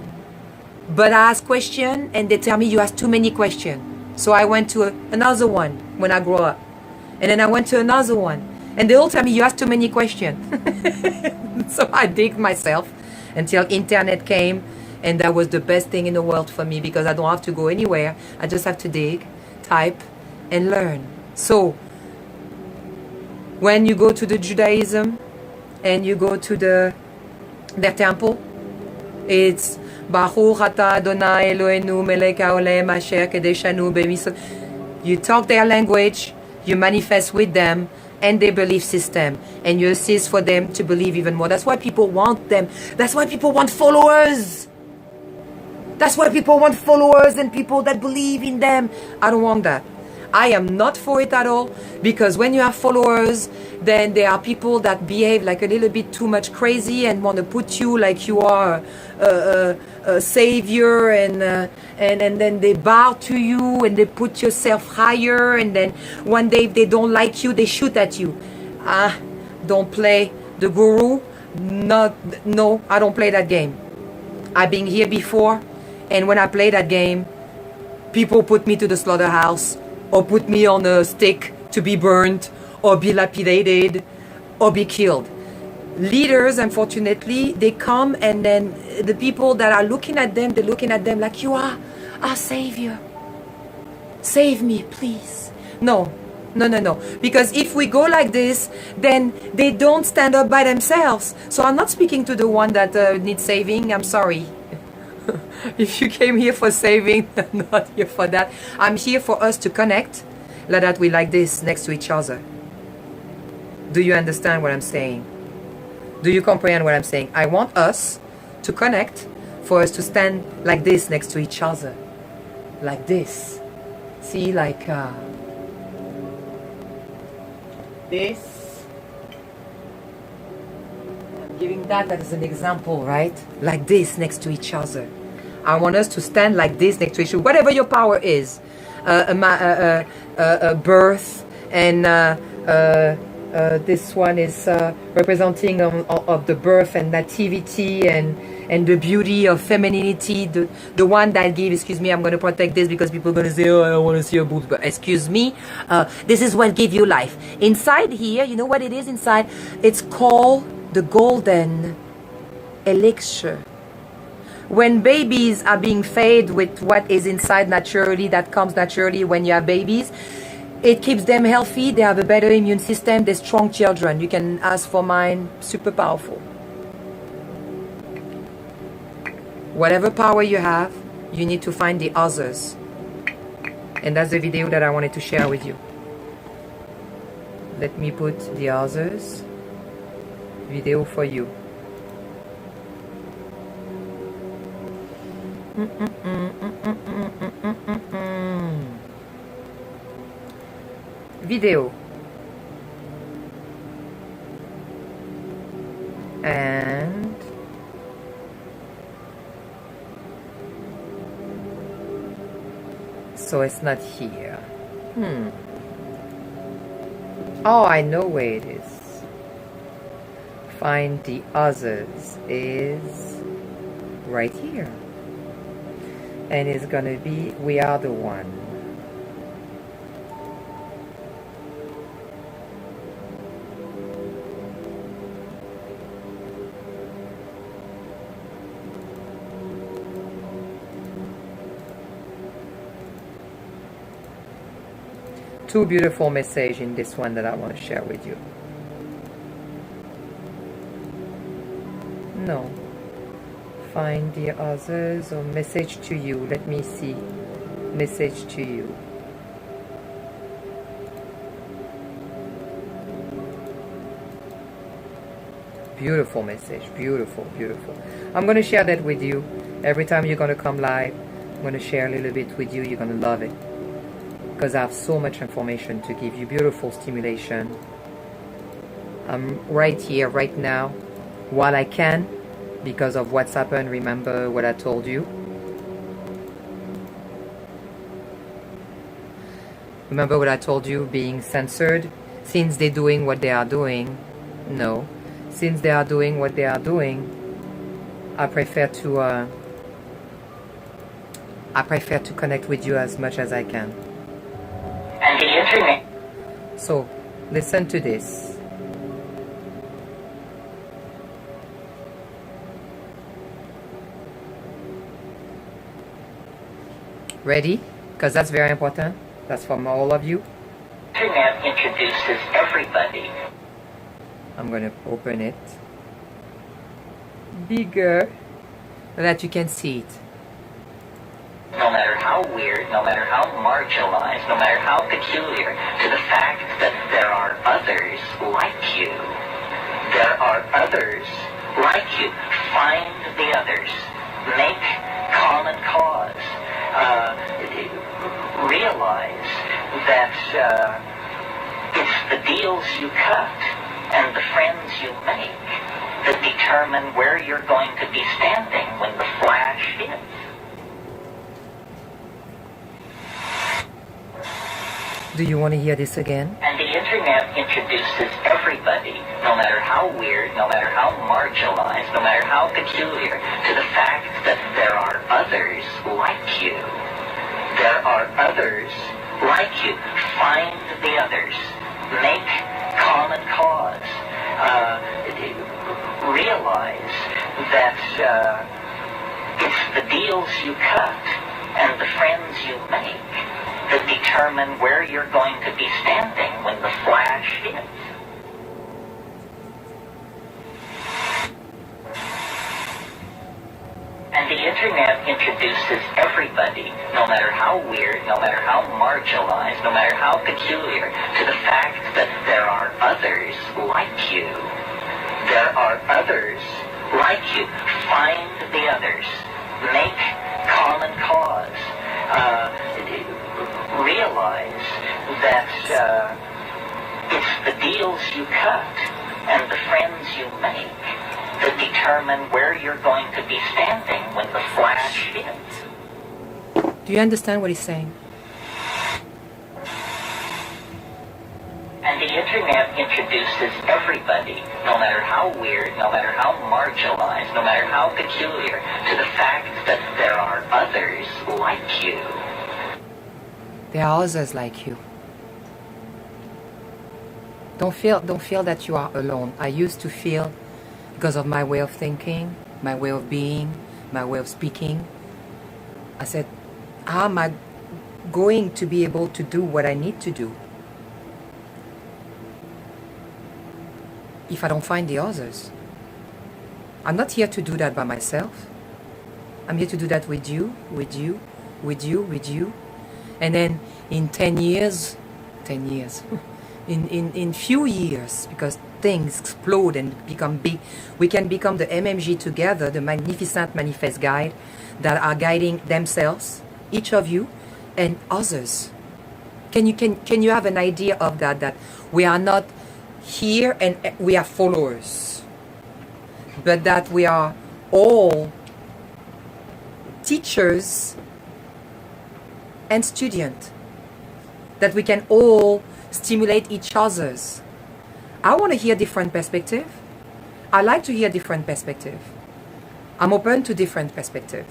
S1: but I ask questions and they tell me you ask too many questions. So I went to another one when I grew up, and then I went to another one, and they all tell me you ask too many questions. So I dig myself until internet came, and that was the best thing in the world for me because I don't have to go anywhere. I just have to dig, type, and learn. So when you go to the Judaism and you go to their temple, it's Baruch Atah Adonai Eloheinu Melech Haolam Asher Kedeshanu B'Mitzvot. You talk their language, you manifest with them and their belief system, and you assist for them to believe even more. That's why people want them. That's why people want followers. That's why people want followers and people that believe in them. I don't want that. I am not for it at all, because when you have followers, then there are people that behave like a little bit too much crazy and want to put you like you are a savior, and then they bow to you and they put yourself higher, and then one day if they don't like you, they shoot at you. Don't play the guru. No, I don't play that game. I've been here before, and when I play that game, people put me to the slaughterhouse, or put me on a stick to be burned, or be lapidated, or be killed. Leaders, unfortunately, they come, and then the people that are looking at them, they're looking at them like, you are our savior. Save me, please. No. Because if we go like this, then they don't stand up by themselves. So I'm not speaking to the one that needs saving. I'm sorry. If you came here for saving, I'm not here for that. I'm here for us to connect, like that we like this next to each other. Do you understand what I'm saying? Do you comprehend what I'm saying? I want us to connect, for us to stand like this next to each other. Like this. See, like this. I'm giving that as an example, right? Like this next to each other. I want us to stand like this next to each other. Whatever your power is. Birth, and this one is representing of the birth and nativity and the beauty of femininity, the one that gives, excuse me, I'm going to protect this because people are going to say, oh, I don't want to see your boobs, but excuse me, this is what gives you life. Inside here, you know what it is inside? It's called the golden elixir. When babies are being fed with what is inside naturally, that comes naturally when you have babies, it keeps them healthy, they have a better immune system, they're strong children. You can ask for mine, super powerful. Whatever power you have, you need to find the others. And that's the video that I wanted to share with you. Let me put the others video for you. Video. And so it's not here. Oh, I know where it is. Find the others is right here. And it's gonna be we are the one. Two beautiful messages in this one that I want to share with you. No. Find the others or message to you. Let me see. Message to you. Beautiful message. Beautiful, beautiful. I'm going to share that with you. Every time you're going to come live, I'm going to share a little bit with you. You're going to love it. Because I have so much information to give you. Beautiful stimulation. I'm right here, right now, while I can, because of what's happened. Remember what I told you. Remember what I told you, being censored? Since they're doing what they are doing, no. Since they are doing what they are doing, I prefer to connect with you as much as I can.
S3: And the internet.
S1: So, listen to this. Ready? Because that's very important. That's from all of you.
S3: Internet introduces everybody.
S1: I'm going to open it bigger so that you can see it.
S3: No matter how weird, no matter how marginalized, no matter how peculiar, to the fact that there are others like you. There are others like you. Find the others. Make common cause. Realize that it's the deals you cut and the friends you make that determine where you're going to be standing when the flash hits.
S1: Do you want to hear this again?
S3: And the internet introduces everybody, no matter how weird, no matter how marginalized, no matter how peculiar, to the fact that there are others like you. There are others like you. Find the others. Make common cause. Realize that it's the deals you cut and the friends you make that determine where you're going to be standing when the flash hits. And the internet introduces everybody, no matter how weird, no matter how marginalized, no matter how peculiar, to the fact that there are others like you. There are others like you. Find the others. Make common cause. Realize that it's the deals you cut and the friends you make that determine where you're going to be standing when the flash hits.
S1: Do you understand what he's saying?
S3: And the internet introduces everybody, no matter how weird, no matter how marginalized, no matter how peculiar, to the fact that there are others like you.
S1: There are others like you. Don't feel that you are alone. I used to feel, because of my way of thinking, my way of being, my way of speaking, I said, how am I going to be able to do what I need to do if I don't find the others? I'm not here to do that by myself. I'm here to do that with you, with you, with you, with you. And then in 10 years, in few years, because things explode and become big, we can become the MMG together, the Magnificent Manifest Guide, that are guiding themselves, each of you, and others. Can you have an idea of that? That we are not here and we are followers, but that we are all teachers and students. That we can all stimulate each other's. I want to hear different perspective. I like to hear different perspective. I'm open to different perspective.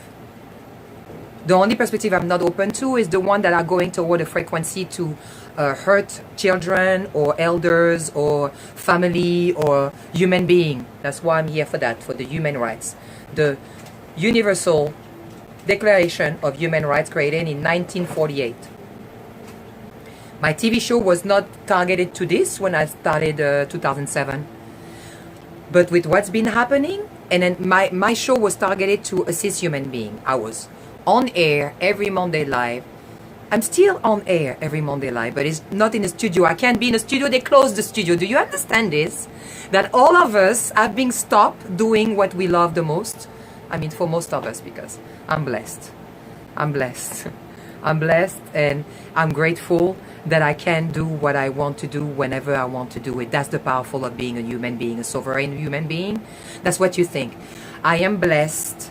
S1: The only perspective I'm not open to is the one that are going toward a frequency to hurt children or elders or family or human being. That's why I'm here for that, for the human rights. The Universal Declaration of Human Rights created in 1948. My TV show was not targeted to this when I started 2007. But with what's been happening, and then my show was targeted to assist human being. I was on air every Monday live. I'm still on air every Monday live, but it's not in the studio. I can't be in the studio. They closed the studio. Do you understand this? That all of us have been stopped doing what we love the most. I mean, for most of us, because I'm blessed. I'm blessed. I'm blessed, and I'm grateful that I can do what I want to do whenever I want to do it. That's the powerful of being a human being, a sovereign human being. That's what you think. I am blessed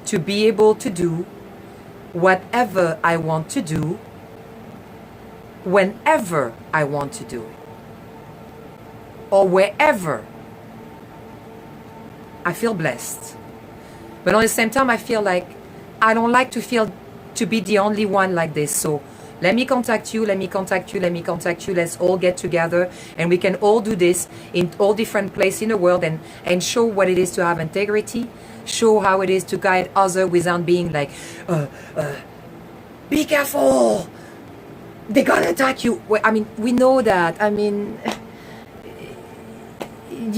S1: to be able to do whatever I want to do, whenever I want to do it, or wherever. I feel blessed. But at the same time, I feel like I don't like to be the only one like this. So let me contact you, let me contact you, let me contact you. Let's all get together and we can all do this in all different places in the world and show what it is to have integrity, show how it is to guide others without being like, be careful, they're gonna attack you. Well, I mean, we know that. I mean,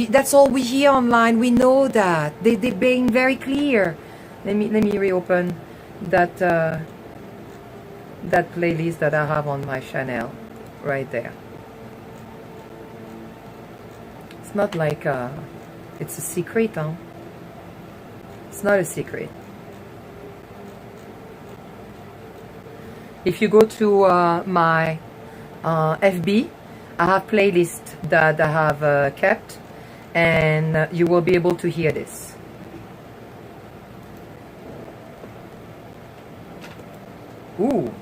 S1: that's all we hear online. We know that. They're being very clear. Let me reopen that that playlist that I have on my channel right there. It's not like it's a secret, huh? It's not a secret. If you go to my FB, I have playlists that I have kept, and you will be able to hear this. Ooh.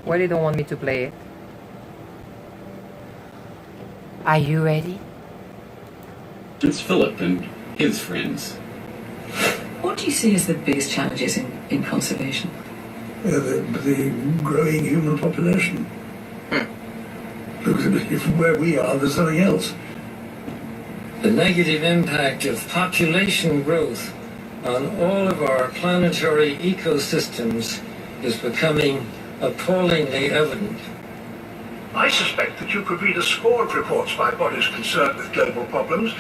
S1: Why they don't want me to play it? Are you ready?
S4: It's Philip and his friends.
S5: What do you see as the biggest challenges in conservation?
S6: The growing human population. Because if where we are, there's something else.
S7: The negative impact of population growth on all of our planetary ecosystems is becoming appallingly evident.
S6: I suspect that you could read a score of reports by bodies concerned with global problems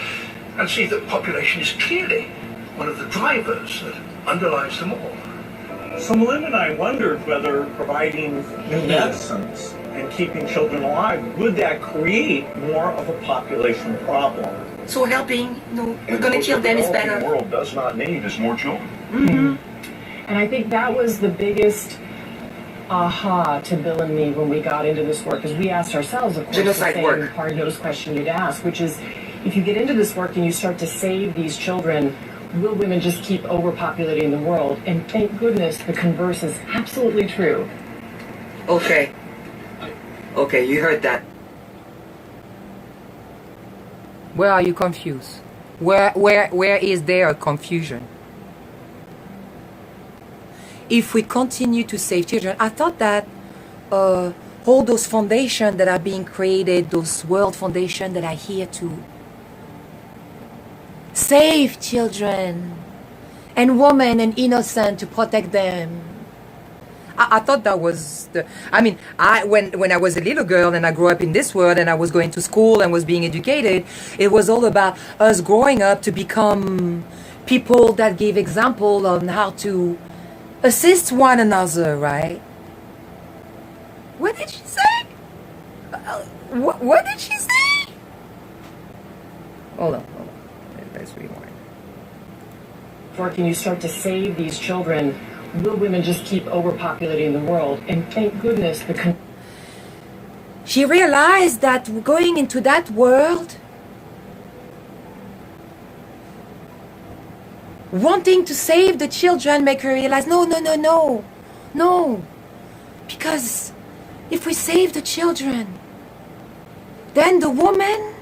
S6: and see that population is clearly one of the drivers that underlies them all.
S8: So Melinda and I wondered whether providing new medicines and keeping children alive, would that create more of a population problem?
S5: So helping, we're going to kill them is better.
S6: The world does not need is more children.
S9: Mm-hmm. And I think that was the biggest aha to Bill and me when we got into this work, because we asked ourselves, of course, the same hard-nosed question you'd ask, which is, if you get into this work and you start to save these children, will women just keep overpopulating the world? And thank goodness the converse is absolutely true.
S5: Okay. Okay, you heard that.
S1: Where are you confused? Where is there a confusion? If we continue to save children, I thought that all those foundations that are being created, those world foundations that are here to save children and women and innocent, to protect them. I thought that was the. I mean, when I was a little girl and I grew up in this world and I was going to school and was being educated, it was all about us growing up to become people that give example on how to assist one another, right? What did she say? What did she say? Hold on. Let's rewind.
S9: Or can you start to save these children? Will women just keep overpopulating the world? And thank goodness
S1: she realized that going into that world, wanting to save the children, make her realize, no. Because if we save the children, then the woman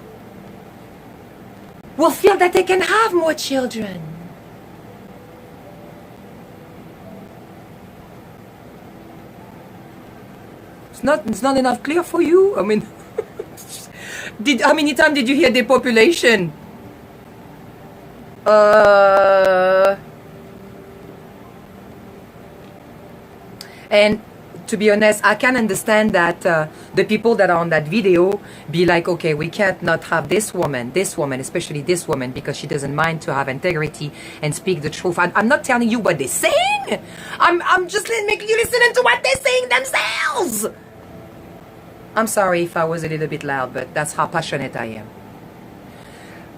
S1: will feel that they can have more children. It's not enough clear for you? I mean, how many times did you hear depopulation? And to be honest, I can understand that the people that are on that video be like, okay, we can't not have this woman, especially this woman, because she doesn't mind to have integrity and speak the truth. I'm not telling you what they're saying. I'm just making you listen to what they're saying themselves. I'm sorry if I was a little bit loud, but that's how passionate I am.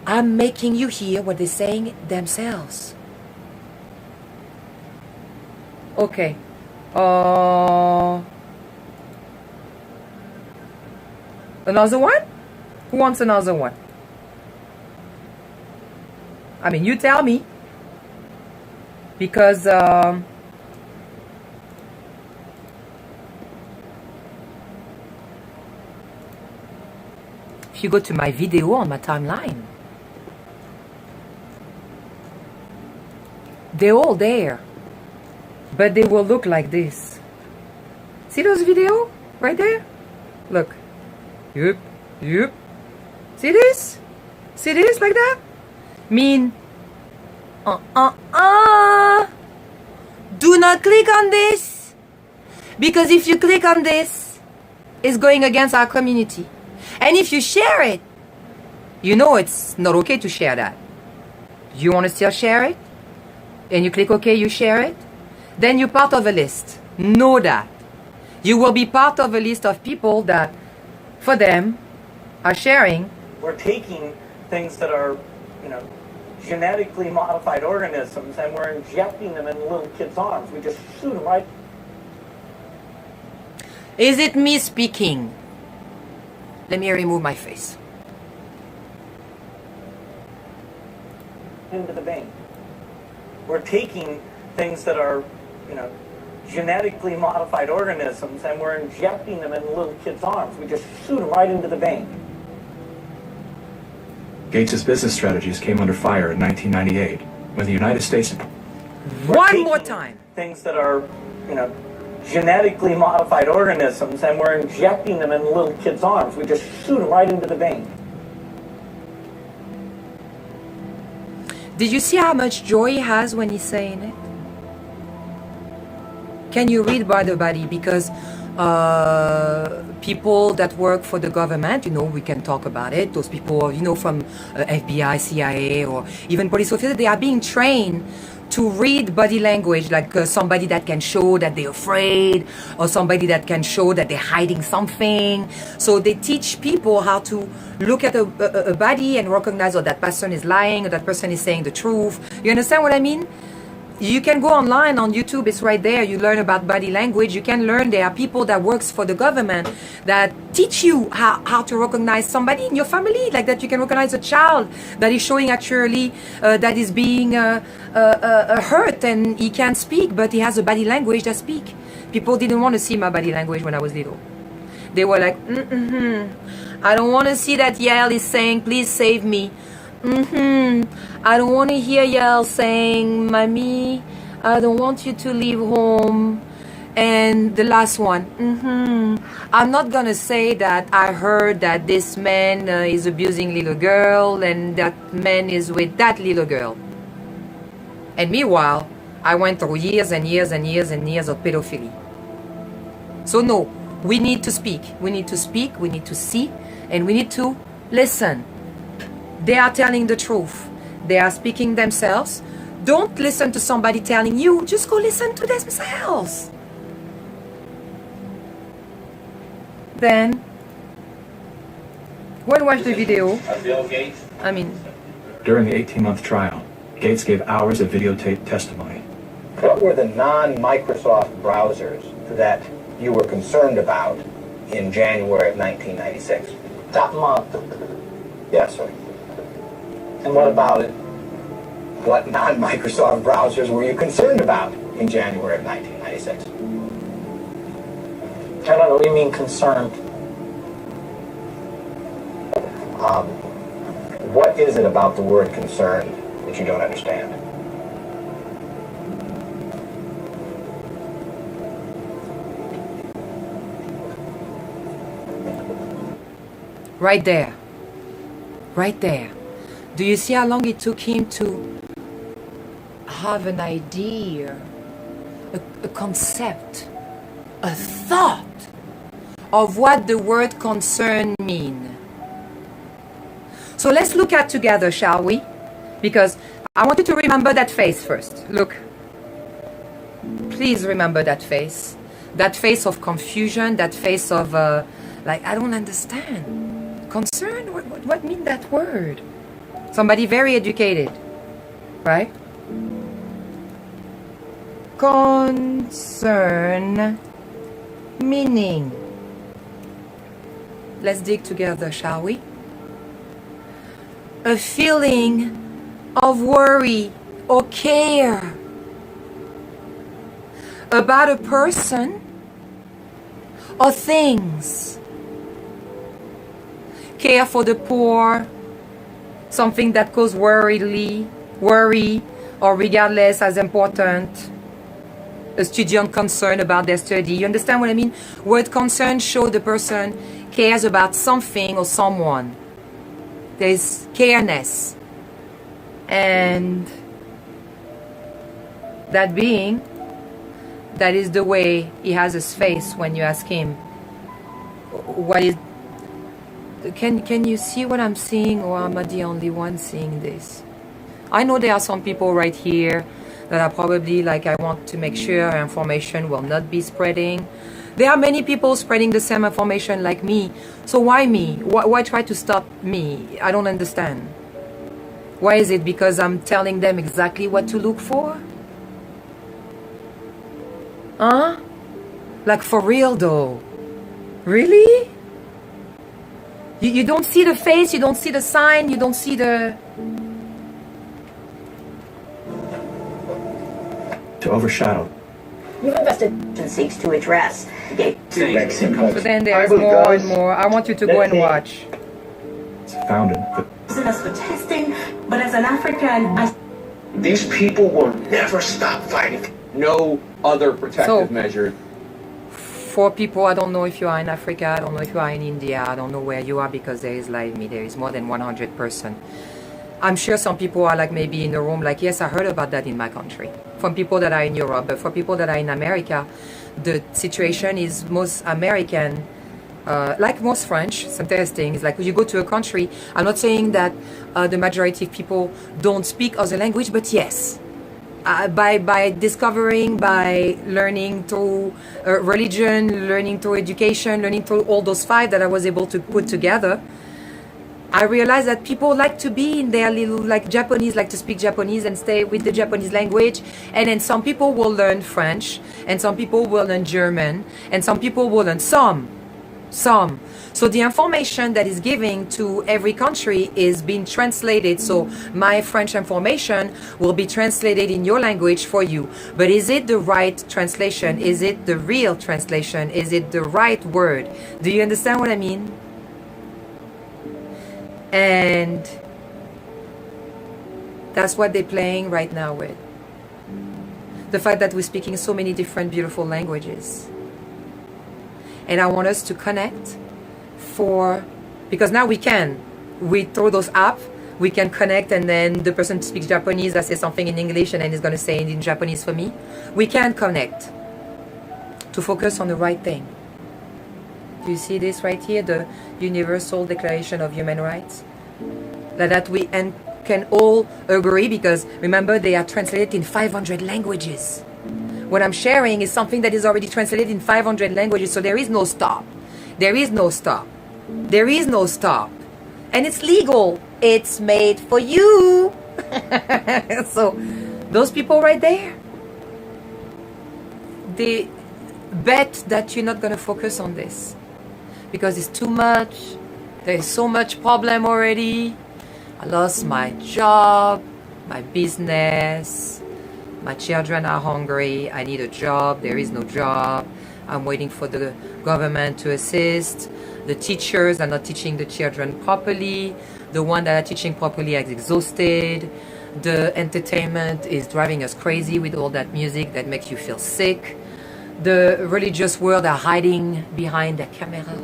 S1: I'm making you hear what they're saying themselves. Okay. Another one? Who wants another one? I mean, you tell me. Because if you go to my video on my timeline, they're all there. But they will look like this. See those videos right there? Look. Yup. See this? See this like that? Mean. Do not click on this. Because if you click on this, it's going against our community. And if you share it, you know it's not okay to share that. You want to still share it? And you click OK, you share it? Then you're part of a list. Know that. You will be part of a list of people that, for them, are sharing.
S8: We're taking things that are, genetically modified organisms, and we're injecting them in little kids' arms. We just shoot them right.
S1: Is it me speaking? Let me remove my face.
S8: Into the vein. We're taking things that are, genetically modified organisms, and we're injecting them in little kids' arms. We just shoot them right into the vein.
S10: Gates' business strategies came under fire in 1998 when the United States...
S1: One more time.
S8: Things that are, genetically modified organisms, and we're injecting them in little kids' arms. We just shoot them right into the vein.
S1: Did you see how much joy he has when he's saying it? Can you read by the body? Because people that work for the government, we can talk about it. Those people, from FBI, CIA, or even police officers, they are being trained to read body language, like somebody that can show that they're afraid, or somebody that can show that they're hiding something. So they teach people how to look at a body and recognize, oh, that person is lying, or that person is saying the truth. You understand what I mean? You can go online on YouTube, it's right there. You learn about body language. You can learn. There are people that works for the government that teach you how to recognize somebody in your family, like that you can recognize a child that is showing actually that is being hurt and he can't speak, but he has a body language that speak. People didn't want to see my body language when I was little. They were like, I don't want to see that Yael is saying, please save me. I don't want to hear Yael saying, Mommy, I don't want you to leave home. And the last one, I'm not going to say that I heard that this man is abusing little girl and that man is with that little girl. And meanwhile, I went through years and years and years and years of pedophilia. So no, we need to speak. We need to speak, we need to see, and we need to listen. They are telling the truth. They are speaking themselves. Don't listen to somebody telling you, just go listen to themselves. Then, go and watch the video.
S3: Bill Gates.
S1: I mean,
S10: During the 18-month trial, Gates gave hours of videotaped testimony.
S11: What were the non-Microsoft browsers that you were concerned about in January of 1996?
S8: Top month.
S11: Yes, sir. And what about it? What non-Microsoft browsers were you concerned about in January of 1996?
S8: I don't know what you mean concerned.
S11: What is it about the word concerned that you don't understand?
S1: right there. Right there. Do you see how long it took him to have an idea, a concept, a thought of what the word concern mean? So let's look at together, shall we? Because I want you to remember that face first. Look. Please remember that face. That face of confusion, that face of like, I don't understand. Concern? What mean that word? Somebody very educated, right? Concern, meaning. Let's dig together, shall we? A feeling of worry or care about a person or things. Care for the poor, something that causes worry or regardless as important. A student concerned about their study. You understand what I mean? Word concern shows the person cares about something or someone. There's careness. And that being, that is the way he has his face when you ask him, what is, can you see what I'm seeing, or am I the only one seeing this? I know there are some people right here that are probably like, I want to make sure information will not be spreading. There are many people spreading the same information like me. So why me? Why try to stop me? I don't understand. Why is it because I'm telling them exactly what to look for? Huh? Like for real though? Really? You don't see the face, you don't see the sign, you don't see the...
S10: To overshadow.
S2: You've invested and seeks to address the
S1: But then there's more and more. I want you to go and watch.
S10: It's founded.
S2: us for testing, but as an African,
S12: these people will never stop fighting. No other protective measure.
S1: For people, I don't know if you are in Africa, I don't know if you are in India, I don't know where you are, because there is live me, there is more than 100 person. I'm sure some people are like maybe in the room like, yes, I heard about that in my country. From people that are in Europe, but for people that are in America, the situation is most American, like most French. It's interesting. It's like when you go to a country, I'm not saying that the majority of people don't speak other language, but yes. By discovering, by learning through religion, learning through education, learning through all those five that I was able to put together, I realized that people like to be in their little, like Japanese, like to speak Japanese and stay with the Japanese language. And then some people will learn French, and some people will learn German, and some people will learn some. So the information that is given to every country is being translated. So my French information will be translated in your language for you. But is it the right translation? Is it the real translation? Is it the right word? Do you understand what I mean? And that's what they're playing right now with. The fact that we're speaking so many different beautiful languages. And I want us to connect because now we can. Through those apps, we can connect, and then the person speaks Japanese, I say something in English, and then he's going to say it in Japanese for me. We can connect to focus on the right thing. Do you see this right here? The Universal Declaration of Human Rights? That we can all agree, because remember, they are translated in 500 languages. What I'm sharing is something that is already translated in 500 languages, so there is no stop. There is no stop. There is no stop. And it's legal. It's made for you. So those people right there, they bet that you're not going to focus on this because it's too much. There's so much problem already. I lost my job, my business, my children are hungry, I need a job, there is no job, I'm waiting for the government to assist, the teachers are not teaching the children properly, the ones that are teaching properly are exhausted, the entertainment is driving us crazy with all that music that makes you feel sick, the religious world are hiding behind the camera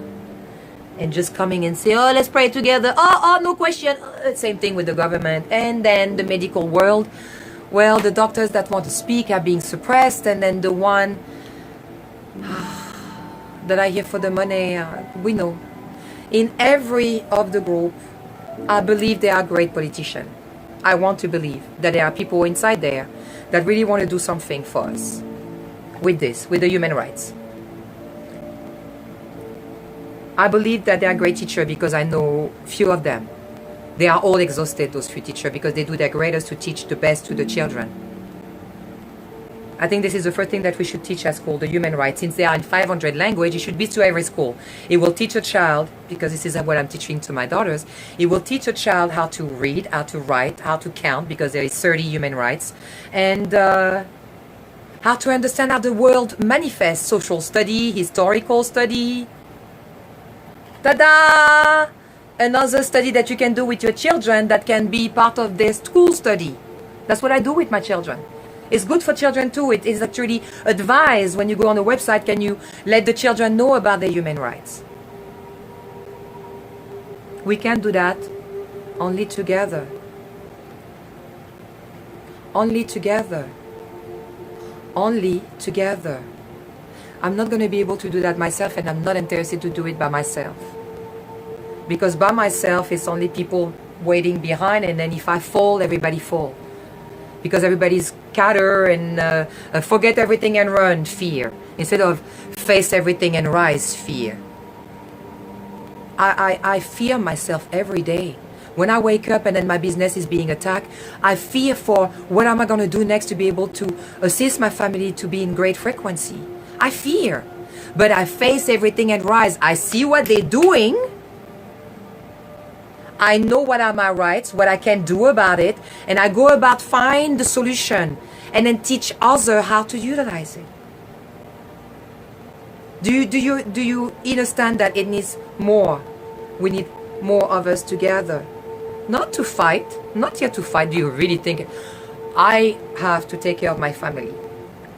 S1: and just coming and say, oh, let's pray together, oh, no question, same thing with the government. And then the medical world, well, the doctors that want to speak are being suppressed, and then the one that are here for the money, we know. In every of the group, I believe they are great politicians. I want to believe that there are people inside there that really want to do something for us with this, with the human rights. I believe that they are great teachers because I know few of them. They are all exhausted, those few teachers, because they do their greatest to teach the best to the children. I think this is the first thing that we should teach at school, the human rights. Since they are in 500 languages, it should be to every school. It will teach a child, because this is what I'm teaching to my daughters, it will teach a child how to read, how to write, how to count, because there is 30 human rights, and how to understand how the world manifests, social study, historical study. Ta-da! Another study that you can do with your children that can be part of their school study. That's what I do with my children. It's good for children too. It is actually advised when you go on the website, can you let the children know about their human rights? We can do that only together. Only together. Only together. I'm not going to be able to do that myself, and I'm not interested to do it by myself. Because by myself, it's only people waiting behind, and then if I fall, everybody fall. Because everybody's scatter and forget everything and run, fear. Instead of face everything and rise, fear. I fear myself every day. When I wake up and then my business is being attacked, I fear for what am I going to do next to be able to assist my family to be in great frequency. I fear. But I face everything and rise. I see what they're doing. I know what are my rights, what I can do about it, and I go about find the solution and then teach others how to utilize it. Do you understand that it needs more? We need more of us together. Not to fight, not here to fight. Do you really think I have to take care of my family,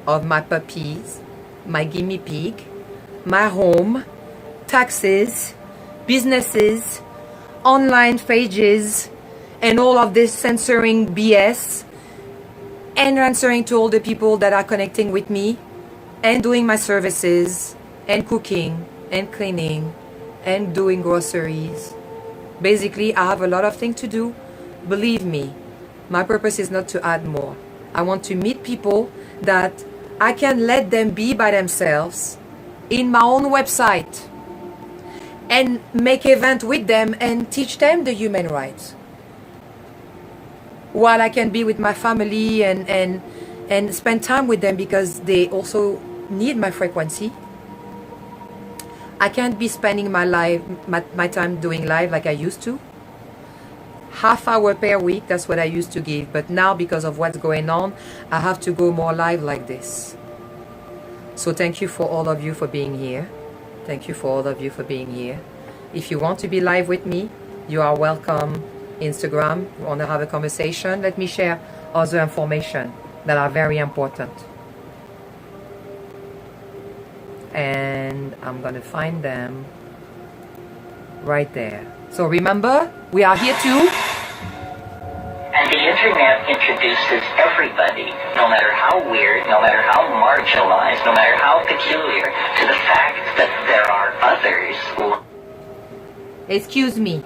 S1: of my puppies, my guinea pig, my home, taxes, businesses, online pages, and all of this censoring BS, and answering to all the people that are connecting with me, and doing my services, and cooking, and cleaning, and doing groceries. Basically, I have a lot of things to do. Believe me, my purpose is not to add more. I want to meet people that I can let them be by themselves in my own website, and make event with them and teach them the human rights. While I can be with my family and spend time with them because they also need my frequency. I can't be spending my time doing live like I used to. Half hour per week, that's what I used to give. But now because of what's going on, I have to go more live like this. So thank you for all of you for being here. Thank you for all of you for being here. If you want to be live with me, you are welcome. Instagram, you want to have a conversation, let me share other information that are very important. And I'm going to find them right there. So remember, we are here too.
S3: And the internet introduces everybody, no matter how weird, no matter how marginalized, no matter how peculiar, to the fact that there are others who...
S1: Excuse me.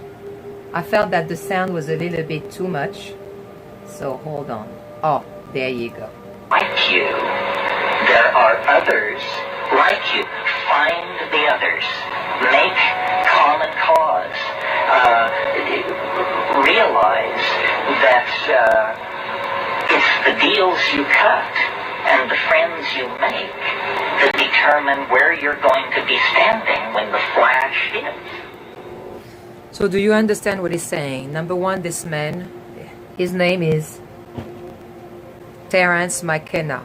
S1: I felt that the sound was a little bit too much. So hold on. Oh, there you go.
S3: Like you, there are others like you. Find the others. Make common cause. Realize that it's the deals you cut and the friends you make that determine where you're going to be standing when the flash hits.
S1: So do you understand what he's saying? Number one, this man, his name is Terence McKenna.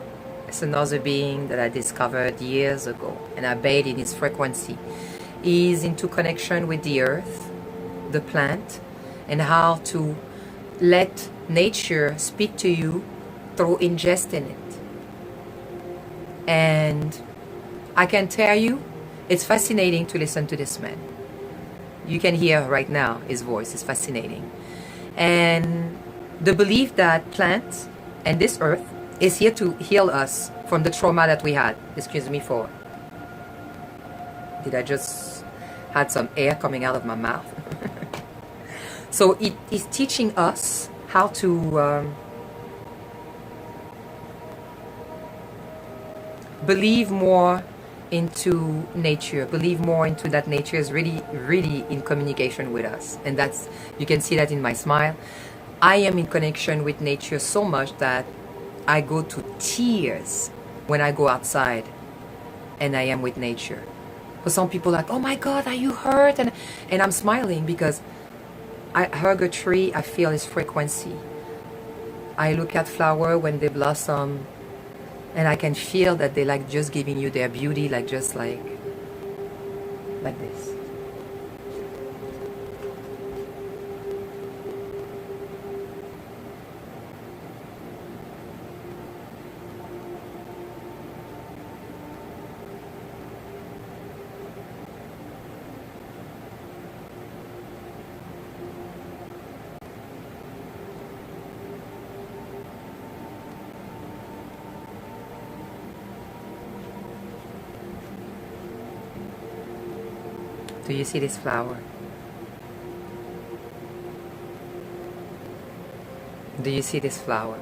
S1: It's another being that I discovered years ago, and I bathe in his frequency. He's into connection with the earth, the plant, and how to let nature speak to you through ingesting it. And I can tell you, it's fascinating to listen to this man. You can hear right now his voice is fascinating. And the belief that plants and this earth is here to heal us from the trauma that we had. Excuse me for... Did I just had some air coming out of my mouth? So it is teaching us how to believe more into nature, believe more into that nature is really, really in communication with us. And that's, you can see that in my smile. I am in connection with nature so much that I go to tears when I go outside and I am with nature. For some people like, oh my God, are you hurt? And I'm smiling because I hug a tree, I feel its frequency. I look at flower when they blossom, and I can feel that they like just giving you their beauty, like just like this. Do you see this flower? Do you see this flower?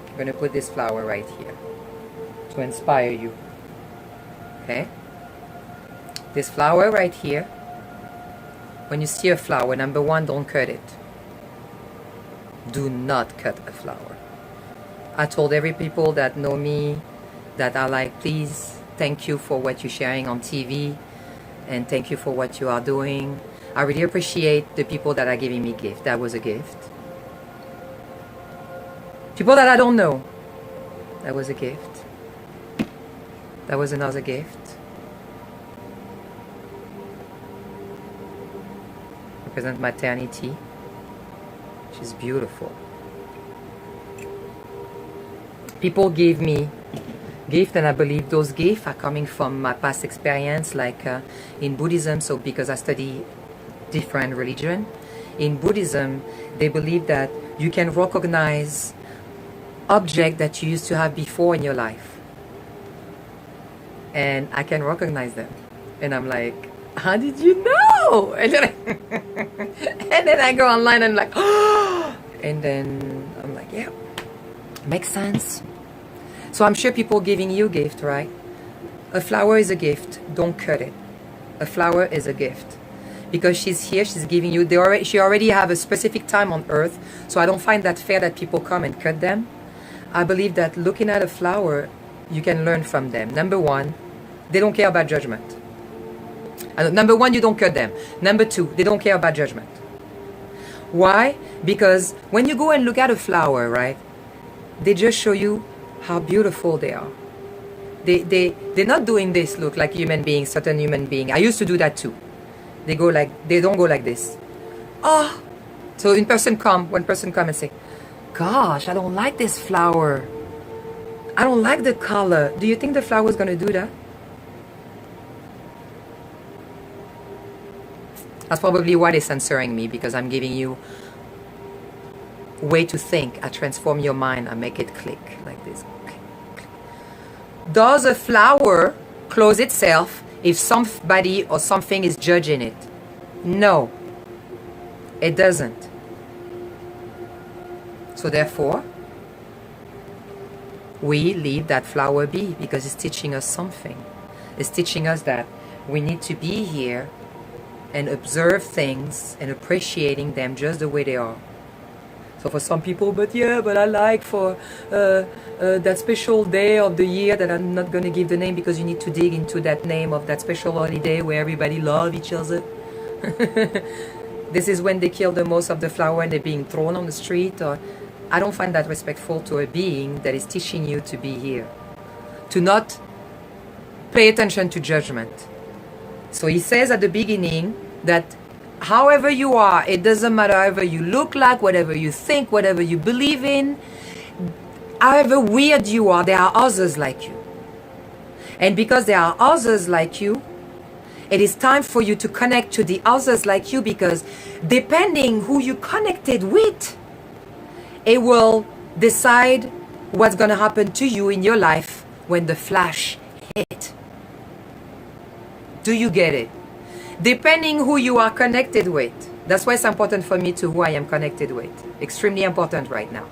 S1: I'm going to put this flower right here to inspire you. Okay? This flower right here, when you see a flower, number one, don't cut it. Do not cut a flower. I told every people that know me that are like, please, thank you for what you're sharing on TV. And thank you for what you are doing. I really appreciate the people that are giving me gifts. That was a gift. People that I don't know. That was a gift. That was another gift. Represent maternity. She's beautiful. People give me gift, and I believe those gifts are coming from my past experience, like in Buddhism. So because I study different religion, in Buddhism they believe that you can recognize objects that you used to have before in your life, and I can recognize them, and I'm like, how did you know? And then I go online and I'm like, oh, and then I'm like, yeah, makes sense. So I'm sure people giving you a gift, right? A flower is a gift. Don't cut it. A flower is a gift. Because she's here, she's giving you, she already have a specific time on earth. So I don't find that fair that people come and cut them. I believe that looking at a flower, you can learn from them. Number one, they don't care about judgment. Number one, you don't cut them. Number two, they don't care about judgment. Why? Because when you go and look at a flower, right? They just show you how beautiful they are. They're not doing this look like human beings, certain human being. I used to do that too. They don't go like this. Oh, so one person come and say, gosh, I don't like this flower. I don't like the color. Do you think the flower is going to do that? That's probably why they're censoring me, because I'm giving you way to think. I transform your mind. I make it click like this. Does a flower close itself if somebody or something is judging it? No. It doesn't. So therefore, we leave that flower be because it's teaching us something. It's teaching us that we need to be here and observe things and appreciating them just the way they are. So for some people, but I like for that special day of the year that I'm not going to give the name because you need to dig into that name of that special holiday where everybody loves each other. This is when they kill the most of the flower and they're being thrown on the street. Or I don't find that respectful to a being that is teaching you to be here. To not pay attention to judgment. So he says at the beginning that however you are, it doesn't matter however you look like, whatever you think, whatever you believe in, however weird you are, there are others like you. And because there are others like you, it is time for you to connect to the others like you, because depending who you connected with, it will decide what's going to happen to you in your life when the flash hit. Do you get it? Depending who you are connected with. That's why it's important for me to who I am connected with. Extremely important right now.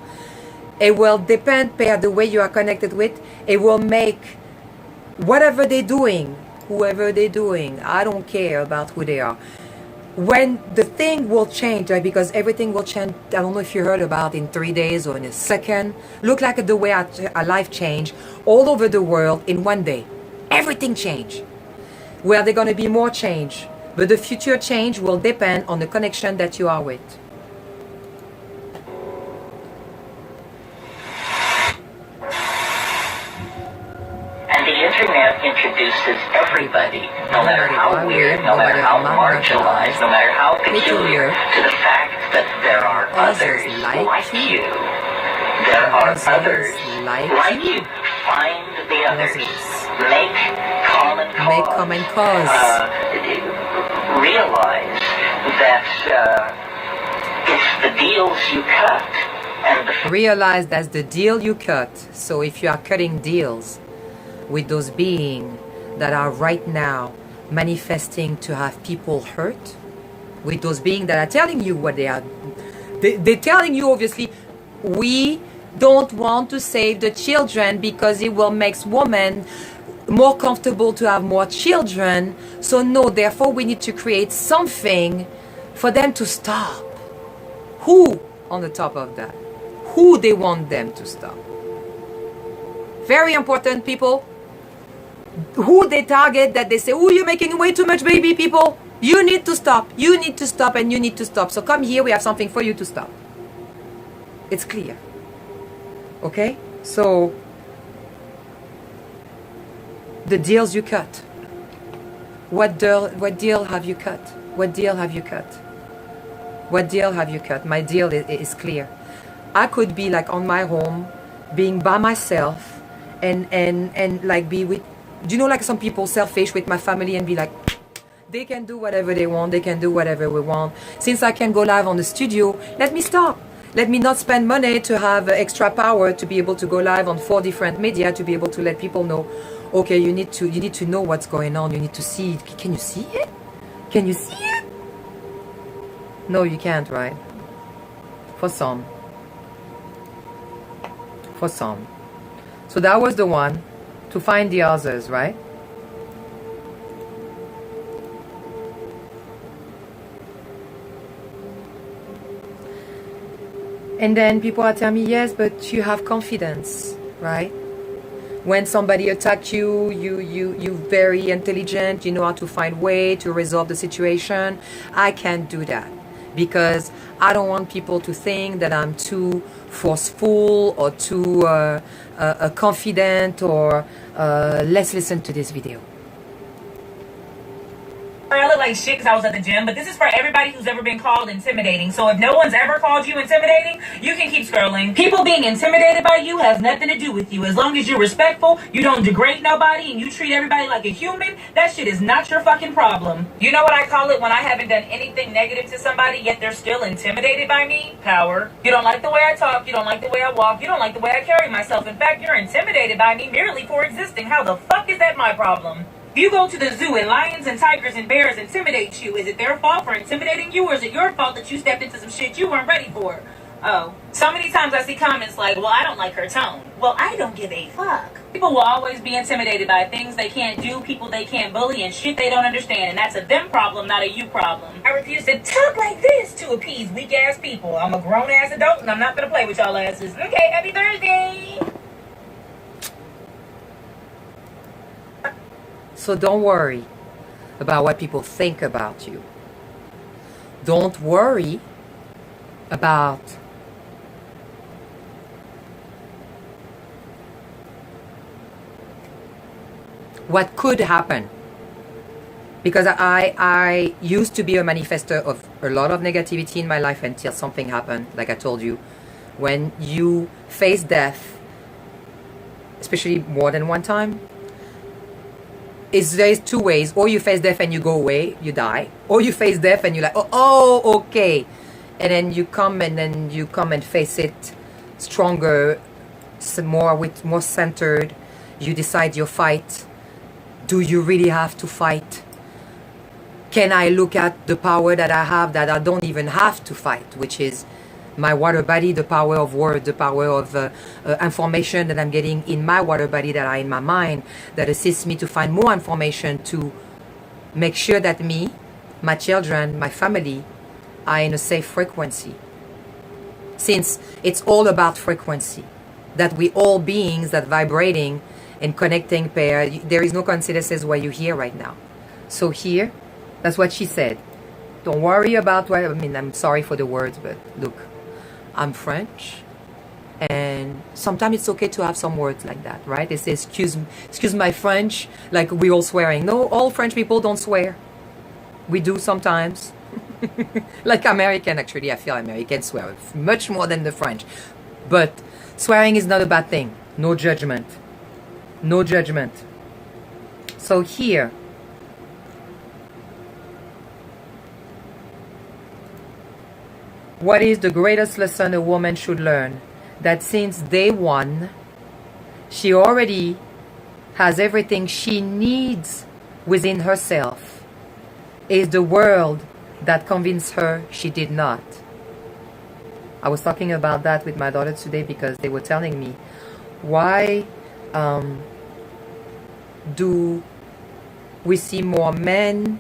S1: It will depend per the way you are connected with. It will make whatever they're doing, whoever they're doing, I don't care about who they are. When the thing will change, right? Because everything will change. I don't know if you heard about in 3 days or in a second. Look like the way our life changed all over the world in 1 day. Everything changed. Where there's going to be more change. But the future change will depend on the connection that you are with.
S3: And the internet introduces everybody, no matter how weird, no matter how marginalized, no matter how peculiar, to the fact that there are others like you. There are others like you. Find the others. Make common cause. Realize that it's the deals you cut. And
S1: realize that's the deal you cut. So if you are cutting deals with those beings that are right now manifesting to have people hurt, with those beings that are telling you what they are, they're telling you obviously, we don't want to save the children because it will make women more comfortable to have more children. So no, therefore we need to create something for them to stop. Who on the top of that? Who they want them to stop? Very important, people. Who they target, that they say, oh, you're making way too much baby, people. You need to stop. You need to stop and you need to stop. So come here, we have something for you to stop. It's clear. Okay? So the deals you cut. What deal have you cut? What deal have you cut? What deal have you cut? My deal is clear. I could be like on my home, being by myself, and like be with, you know, like some people selfish with my family and be like, they can do whatever they want, they can do whatever we want. Since I can go live on the studio, let me stop. Let me not spend money to have extra power to be able to go live on 4 different media, to be able to let people know, okay, you need to know what's going on. You need to see it. Can you see it? Can you see it? No, you can't, right? For some. For some. So that was the one, to find the others, right? And then people are telling me, yes, but you have confidence, right? When somebody attacks you, you're very intelligent, you know how to find way to resolve the situation. I can't do that because I don't want people to think that I'm too forceful or too confident, or let's listen to this video.
S13: I look like shit because I was at the gym, but this is for everybody who's ever been called intimidating. So if no one's ever called you intimidating, you can keep scrolling. People being intimidated by you has nothing to do with you. As long as you're respectful, you don't degrade nobody, and you treat everybody like a human, that shit is not your fucking problem. You know what I call it when I haven't done anything negative to somebody, yet they're still intimidated by me? Power. You don't like the way I talk, you don't like the way I walk, you don't like the way I carry myself. In fact, you're intimidated by me merely for existing. How the fuck is that my problem? If you go to the zoo and lions and tigers and bears intimidate you, is it their fault for intimidating you, or is it your fault that you stepped into some shit you weren't ready for? Oh, so many times I see comments like, well, I don't like her tone. Well, I don't give a fuck. People will always be intimidated by things they can't do, people they can't bully, and shit they don't understand. And that's a them problem, not a you problem. I refuse to talk like this to appease weak-ass people. I'm a grown-ass adult, and I'm not gonna play with y'all asses. Okay, happy Thursday!
S1: So don't worry about what people think about you. Don't worry about what could happen. Because I used to be a manifester of a lot of negativity in my life until something happened, like I told you. When you face death, especially more than one time, there's two ways. Or you face death and you go away, you die. Or you face death and you're like, oh, okay. And then you come and face it stronger, more centered. You decide your fight. Do you really have to fight? Can I look at the power that I have that I don't even have to fight, which is my water body, the power of word, the power of information that I'm getting in my water body that are in my mind, that assists me to find more information to make sure that me, my children, my family are in a safe frequency. Since it's all about frequency, that we all beings that vibrating and connecting pair, there is no coincidences where you're here right now. So here, that's what she said. Don't worry about what, I mean, I'm sorry for the words, but look, I'm French, and sometimes it's okay to have some words like that, right? They say, excuse my French, like we all swearing. No, all French people don't swear. We do sometimes. Like American, actually, I feel Americans swear much more than the French. But swearing is not a bad thing. No judgment. No judgment. So here, what is the greatest lesson a woman should learn? That since day one, she already has everything she needs within herself. Is the world that convinced her she did not. I was talking about that with my daughter today because they were telling me, why do we see more men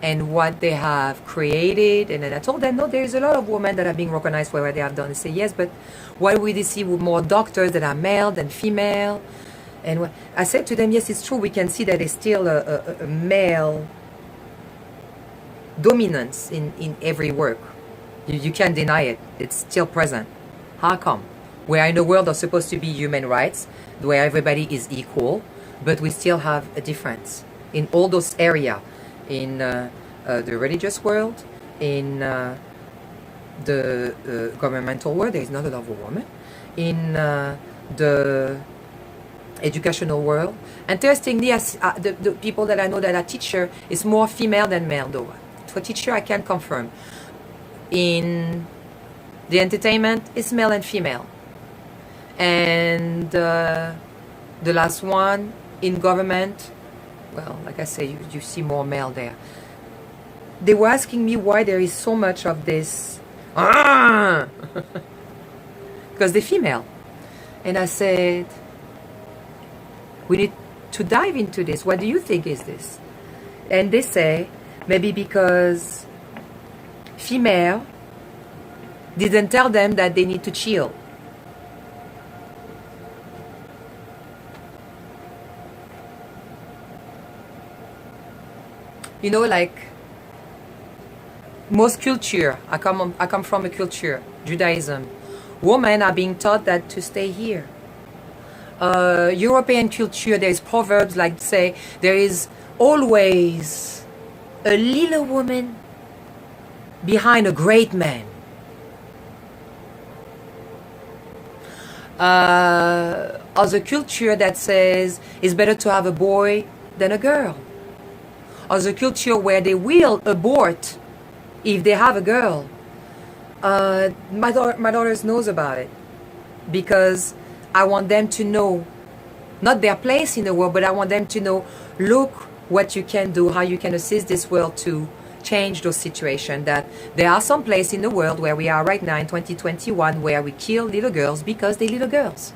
S1: and what they have created? And then I told them, no, there is a lot of women that are being recognized for what they have done. They say, yes, but why would they see more doctors that are male than female? And I said to them, yes, it's true, we can see that there's still a male dominance in every work. You can't deny it. It's still present. How come? We're in a world that's supposed to be human rights, where everybody is equal, but we still have a difference in all those areas. In the religious world, in the governmental world, there is not a lot of women. In the educational world, interestingly, the people that I know that are teacher is more female than male, though. For teacher, I can confirm. In the entertainment, it's male and female. And the last one, in government, well, like I say, you see more male there. They were asking me why there is so much of this. Because they're female. And I said, we need to dive into this. What do you think is this? And they say, maybe because female didn't tell them that they need to chill. You know, like most culture, I come from a culture, Judaism. Women are being taught that to stay here. European culture, there's proverbs like say, there is always a little woman behind a great man. Other culture that says it's better to have a boy than a girl. Other culture where they will abort if they have a girl. My daughters knows about it because I want them to know not their place in the world, but I want them to know, look what you can do, how you can assist this world to change those situations. That there are some places in the world where we are right now in 2021 where we kill little girls because they're little girls,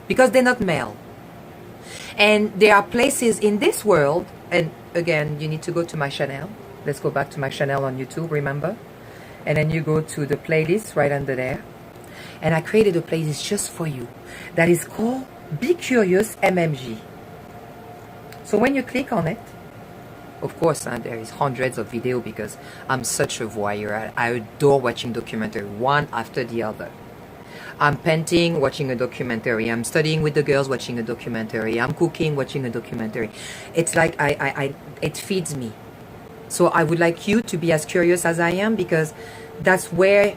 S1: because they're not male. And there are places in this world, and again, you need to go to my channel. Let's go back to my channel on YouTube, remember? And then you go to the playlist right under there. And I created a playlist just for you that is called Be Curious MMG. So when you click on it, of course, there is hundreds of videos because I'm such a voyeur. I adore watching documentary one after the other. I'm painting, watching a documentary. I'm studying with the girls, watching a documentary. I'm cooking, watching a documentary. It's like it feeds me. So I would like you to be as curious as I am, because that's where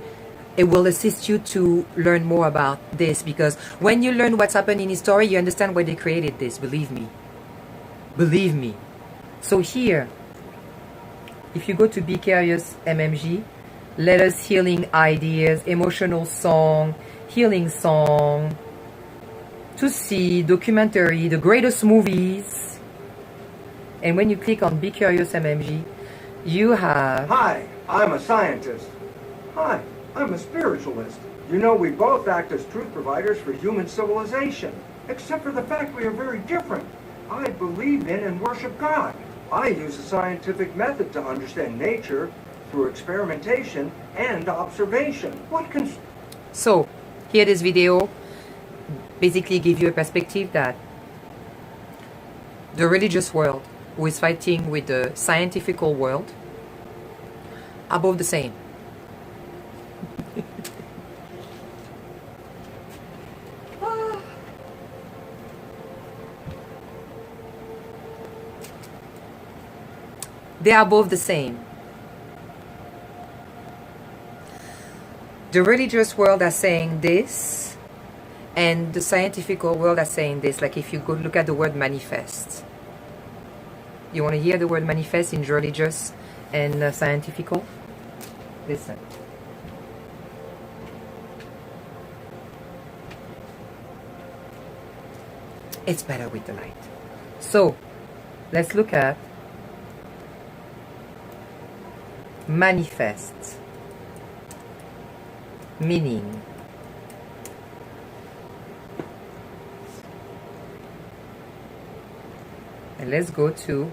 S1: it will assist you to learn more about this. Because when you learn what's happened in history, you understand why they created this. Believe me. Believe me. So here, if you go to Be Curious MMG, let us healing ideas, emotional song, healing song, to see, documentary, the greatest movies. And when you click on Be Curious MMG, you have...
S14: Hi, I'm a scientist. Hi, I'm a spiritualist. You know, we both act as truth providers for human civilization, except for the fact we are very different. I believe in and worship God. I use a scientific method to understand nature through experimentation and observation. What can...
S1: So, here this video basically gives you a perspective that the religious world, who is fighting with the scientific world, are both the same. They are both the same. The religious world are saying this, and the scientific world are saying this. Like if you go look at the word manifest. You want to hear the word manifest in religious and scientific? Listen. It's better with the light. So, let's look at manifest, meaning. And let's go to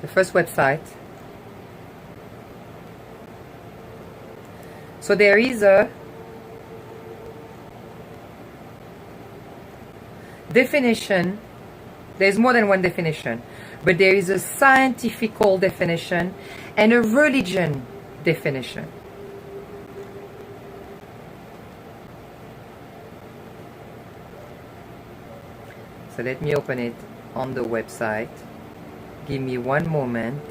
S1: the first website. So there is a definition. There's more than one definition, but there is a scientific definition and a religion definition. So let me open it on the website. Give me one moment.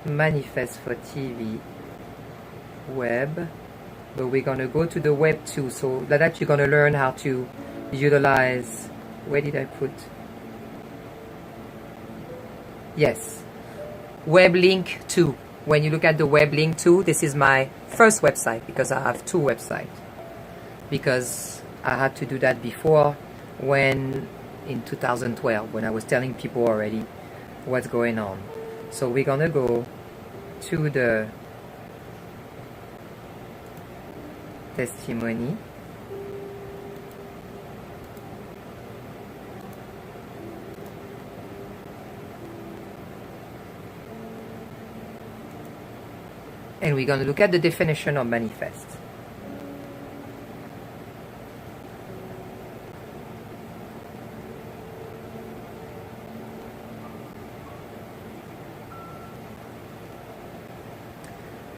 S1: Manifest for TV web, but we're gonna go to the web too, so that you're gonna learn how to utilize. Where did I put? Yes, web link 2. When you look at the web link 2, this is my first website, because I have two websites, because I had to do that before, when in 2012, when I was telling people already what's going on. So we're gonna go to the testimony. And we're going to look at the definition of manifest.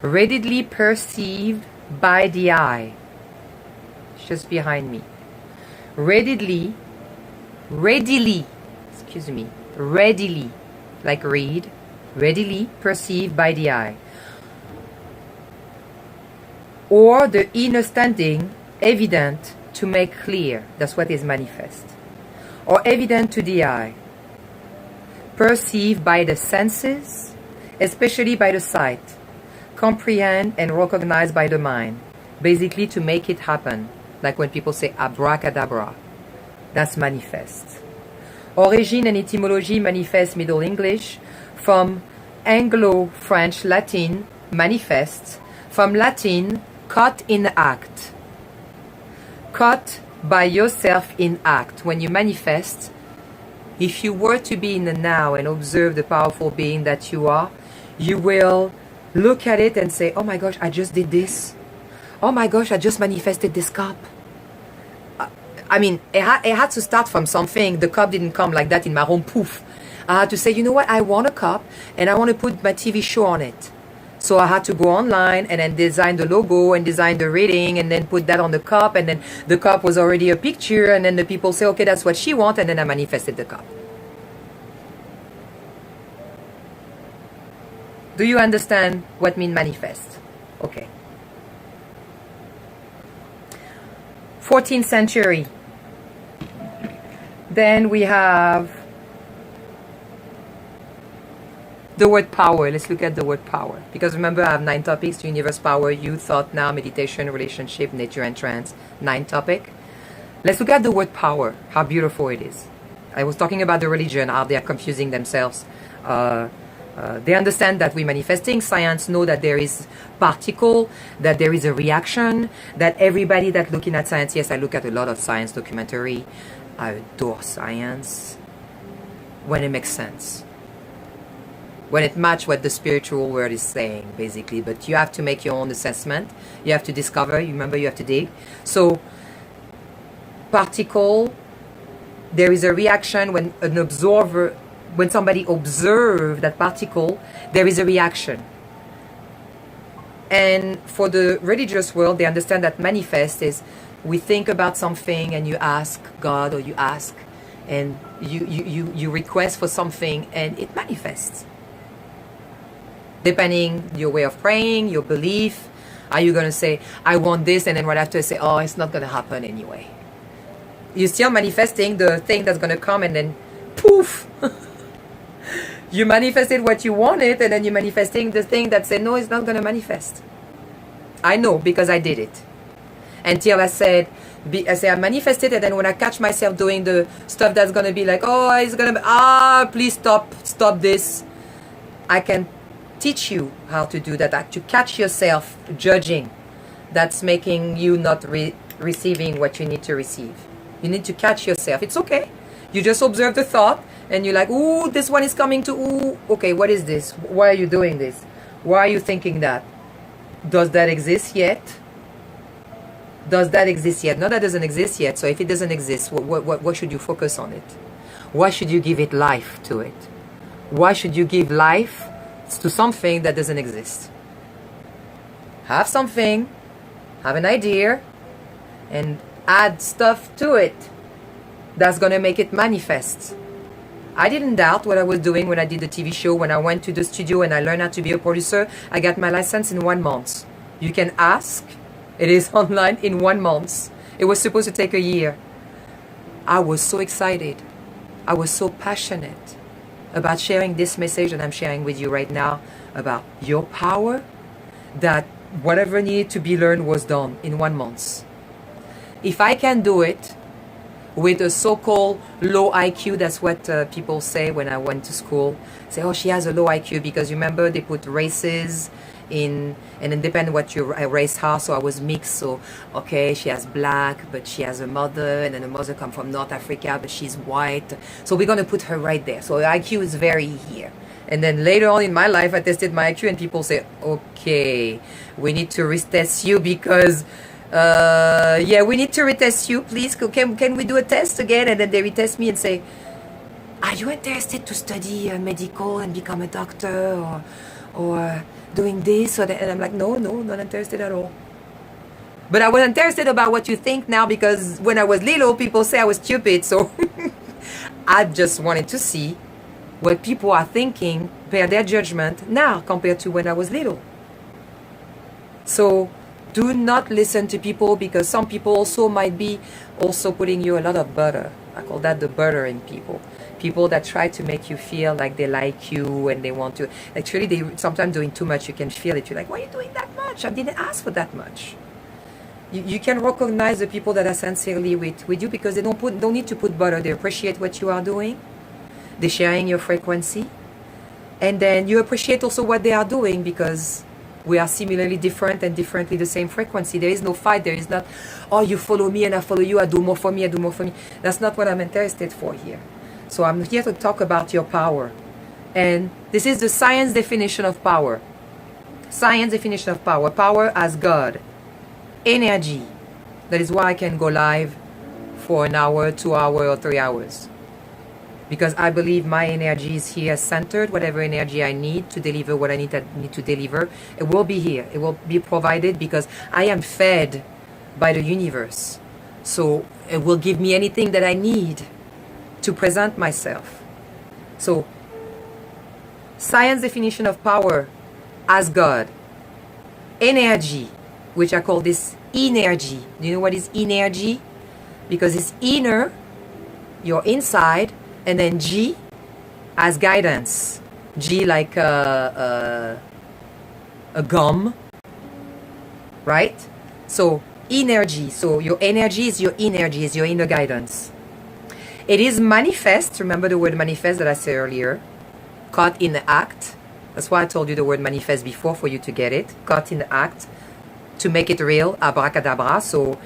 S1: Readily perceived by the eye. It's just behind me. Readily, excuse me, readily, like read, readily perceived by the eye. Or the inner standing, evident to make clear. That's what is manifest. Or evident to the eye. Perceived by the senses, especially by the sight. Comprehend and recognized by the mind. Basically to make it happen. Like when people say abracadabra. That's manifest. Origin and etymology, manifest, Middle English. From Anglo-French, Latin, manifest. From Latin, caught in act. Caught by yourself in act. When you manifest, if you were to be in the now and observe the powerful being that you are, you will look at it and say, oh my gosh, I just did this. Oh my gosh, I just manifested this cup. I mean, it had to start from something. The cup didn't come like that in my home, poof. I had to say, you know what, I want a cup and I want to put my TV show on it. So I had to go online and then design the logo and design the rating and then put that on the cup, and then the cup was already a picture, and then the people say, okay, that's what she wants, and then I manifested the cup. Do you understand what mean manifest? Okay. 14th century. Then we have the word power. Let's look at the word power. Because remember, I have 9 topics: universe, power, youth, thought, now, meditation, relationship, nature, and trance. 9 topic. Let's look at the word power, how beautiful it is. I was talking about the religion, how they are confusing themselves. They understand that we're manifesting. Science know that there is particle, that there is a reaction, that everybody that looking at science, yes, I look at a lot of science documentary. I adore science when it makes sense. When it matches what the spiritual world is saying, basically. But you have to make your own assessment. You have to discover. Remember, you have to dig. So, particle, there is a reaction when an observer, when somebody observes that particle, there is a reaction. And for the religious world, they understand that manifest is we think about something and you ask God, or you ask and you request for something and it manifests. Depending your way of praying, your belief, are you going to say, I want this, and then right after say, oh, it's not going to happen anyway. You're still manifesting the thing that's going to come, and then poof. You manifested what you wanted, and then you're manifesting the thing that said, no, it's not going to manifest. I know, because I did it. Until I said, I manifested, and then when I catch myself doing the stuff that's going to be like, oh, it's going to be, please stop this. I can teach you how to do that, to catch yourself judging. That's making you not receiving what you need to receive. You need to catch yourself. It's okay. You just observe the thought, and you're like, ooh, this one is coming to, ooh, okay, what is this? Why are you doing this? Why are you thinking that? Does that exist yet? Does that exist yet? No, that doesn't exist yet. So if it doesn't exist, what should you focus on it? Why should you give it life to it? Why should you give life to something that doesn't exist? Have something, have an idea, and add stuff to it that's going to make it manifest. I didn't doubt what I was doing when I did the TV show. When I went to the studio and I learned how to be a producer, I got my license in 1 month. You can ask. It is online in 1 month. It was supposed to take a year. I was so excited. I was so passionate about sharing this message that I'm sharing with you right now about your power, that whatever needed to be learned was done in 1 month. If I can do it with a so-called low IQ, that's what people say when I went to school. Say, oh, she has a low IQ, because remember they put races in, and it depends what your race has. So I was mixed, so okay, she has black, but she has a mother, and then the mother come from North Africa, but she's white. So we're going to put her right there. So IQ is very here. And then later on in my life, I tested my IQ, and people say, okay, we need to retest you because yeah, we need to retest you, please. Can we do a test again? And then they retest me and say, are you interested to study medical and become a doctor, or doing this or that? And I'm like, no, not interested at all. But I was interested about what you think now, because when I was little, people say I was stupid. So I just wanted to see what people are thinking, compare their judgment now compared to when I was little. So do not listen to people, because some people also might be also putting you a lot of butter. I call that the butter in people. People that try to make you feel like they like you and they want to. Actually, they sometimes doing too much. You can feel it. You're like, why are you doing that much? I didn't ask for that much. You can recognize the people that are sincerely with you because they don't need to put butter. They appreciate what you are doing. They're sharing your frequency. And then you appreciate also what they are doing because we are similarly different and differently the same frequency. There is no fight. There is not, oh, you follow me and I follow you. I do more for me. I do more for me. That's not what I'm interested for here. So I'm here to talk about your power. And this is the science definition of power. Science definition of power. Power as God. Energy. That is why I can go live for an hour, 2 hours, or 3 hours. Because I believe my energy is here centered. Whatever energy I need to deliver what I need to deliver, it will be here. It will be provided because I am fed by the universe. So it will give me anything that I need to present myself. So science definition of power as God. Energy, which I call this energy. Do you know what is energy? Because it's inner, your inside, and then G as guidance. G like a gum, right? So energy. So your energy is your energy, is your inner guidance. It is manifest. Remember the word manifest that I said earlier. Caught in the act. That's why I told you the word manifest before for you to get it. Caught in the act. To make it real. Abracadabra. So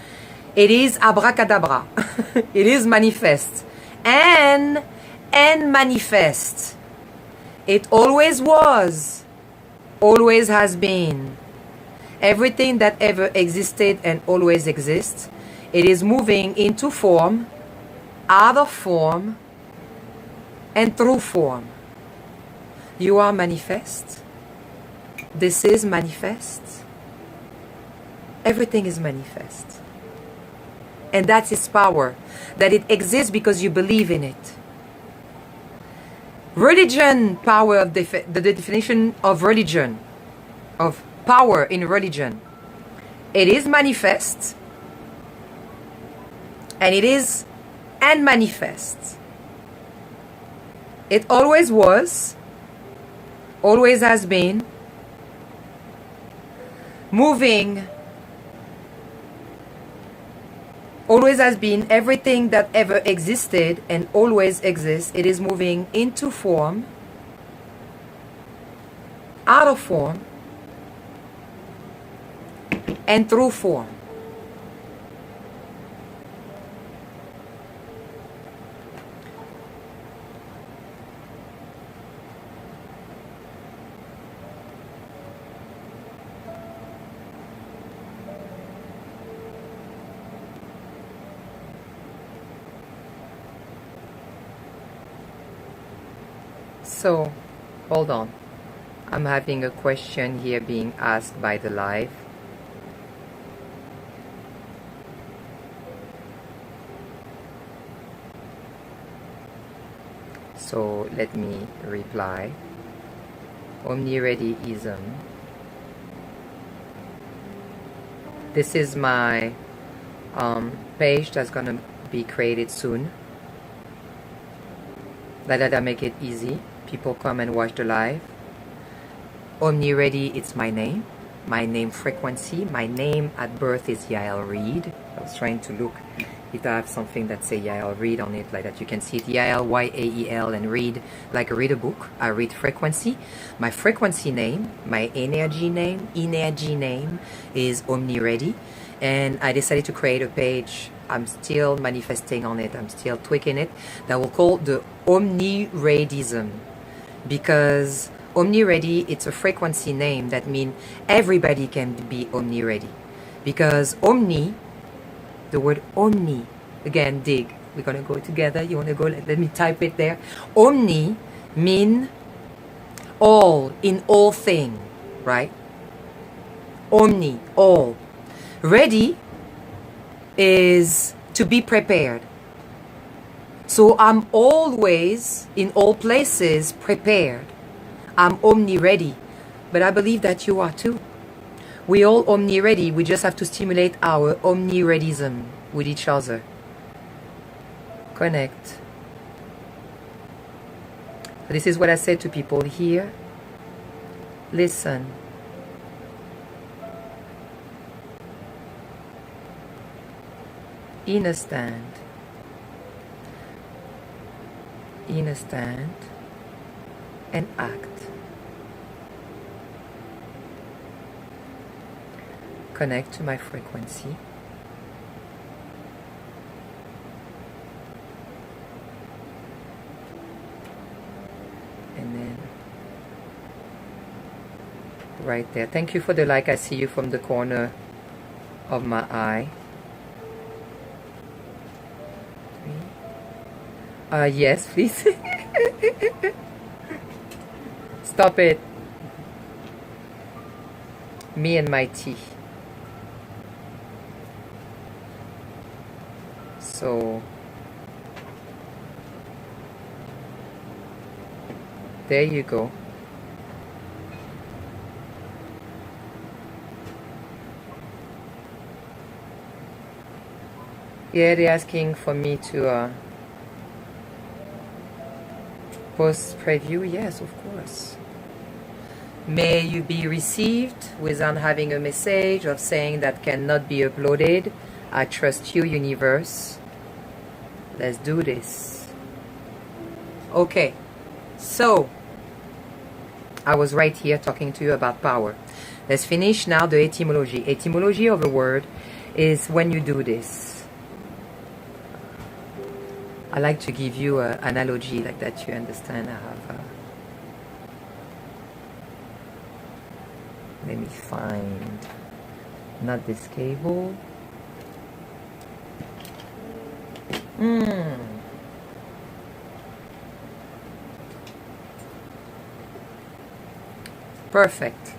S1: it is abracadabra. It is manifest. And manifest. It always was. Always has been. Everything that ever existed and always exists. It is moving into form, out of form, and through form. You are manifest. This is manifest. Everything is manifest. And that's its power. That it exists because you believe in it. Religion, power of the definition of religion, of power in religion. It is manifest. And it is and manifest. It always was, always has been, moving, always has been, everything that ever existed and always exists. It is moving into form, out of form, and through form. So, hold on. I'm having a question here being asked by the live. So, let me reply. OMniREADYism. This is my page that's gonna be created soon. That I make it easy. People come and watch the live. OMniREADY, it's my name. My name frequency. My name at birth is Yael Reed. I was trying to look if I have something that say Yael Reed on it, like that. You can see it, Yael, Y-A-E-L, and read, like read a book. I read frequency. My frequency name, my energy name is OMniREADY. And I decided to create a page. I'm still manifesting on it. I'm still tweaking it. That we'll call the OMniREADYism. Because OMniREADY, it's a frequency name that means everybody can be OMniREADY. Because Omni, the word Omni, again, dig. We're going to go together. You want to go? Let me type it there. Omni mean all, in all thing, right? Omni, all. Ready is to be prepared. So I'm always, in all places, prepared. I'm OMniREADY. But I believe that you are too. We all OMniREADY. We just have to stimulate our OMniREADYism with each other. Connect. This is what I said to people here. Listen. in a stand, and act. Connect to my frequency. And then right there. Thank you for the like. I see you from the corner of my eye. Yes, please. Stop it. Me and my tea. So there you go. Yeah, they're asking for me to post preview. Yes, of course. May you be received without having a message of saying that cannot be uploaded. I trust you, universe. Let's do this. Okay, so I was right here talking to you about power. Let's finish now the etymology. Etymology of a word is when you do this. I like to give you an analogy like that you understand. I have let me find not this cable. Perfect.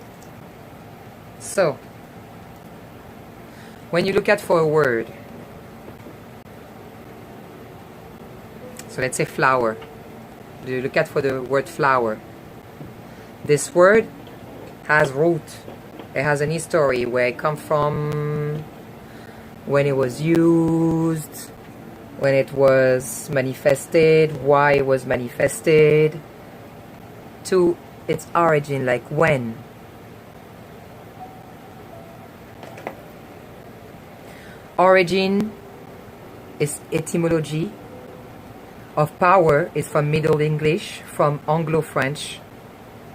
S1: So when you look at for a word, so let's say flower, you look at for the word flower. This word has root. It has an history, where it comes from, when it was used, when it was manifested, why it was manifested, to its origin, like when. Origin is etymology of power is from Middle English, from Anglo-French,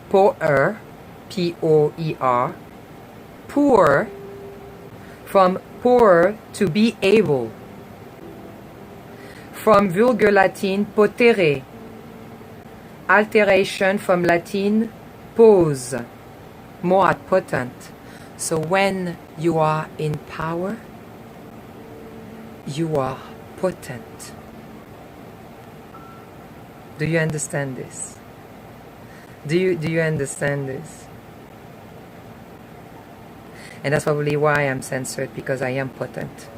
S1: poer, P-O-E-R, poor, from poor, to be able, from Vulgar Latin, potere, alteration from Latin, pose, more at potent. So when you are in power, you are potent. Do you understand this? Do you understand this? And that's probably why I'm censored, because I am potent.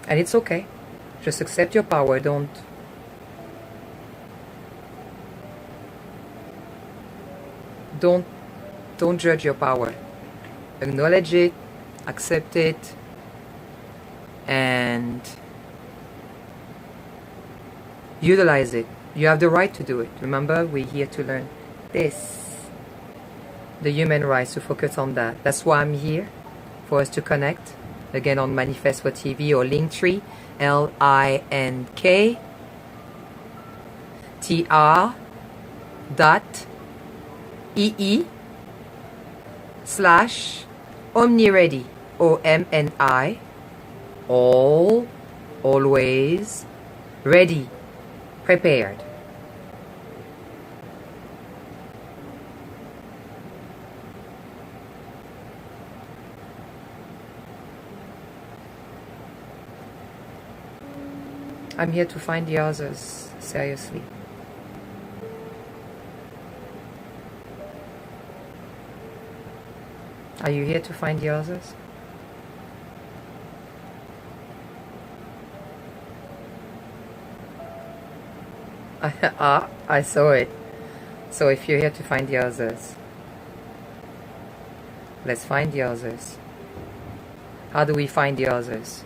S1: And it's okay. Just accept your power. Don't judge your power. Acknowledge it, accept it, and utilize it. You have the right to do it. Remember, we're here to learn this, the human rights, to focus on that. That's why I'm here, for us to connect again on Manifest for TV or Linktree, linktr.ee/OMniREADY, OMNI, always ready, prepared. I'm here to find the others, seriously. Are you here to find the others? I saw it. So if you're here to find the others, let's find the others. How do we find the others?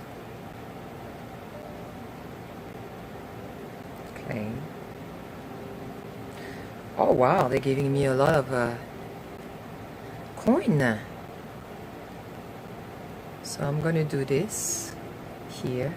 S1: Okay. Oh wow, they're giving me a lot of coin. So I'm gonna do this here.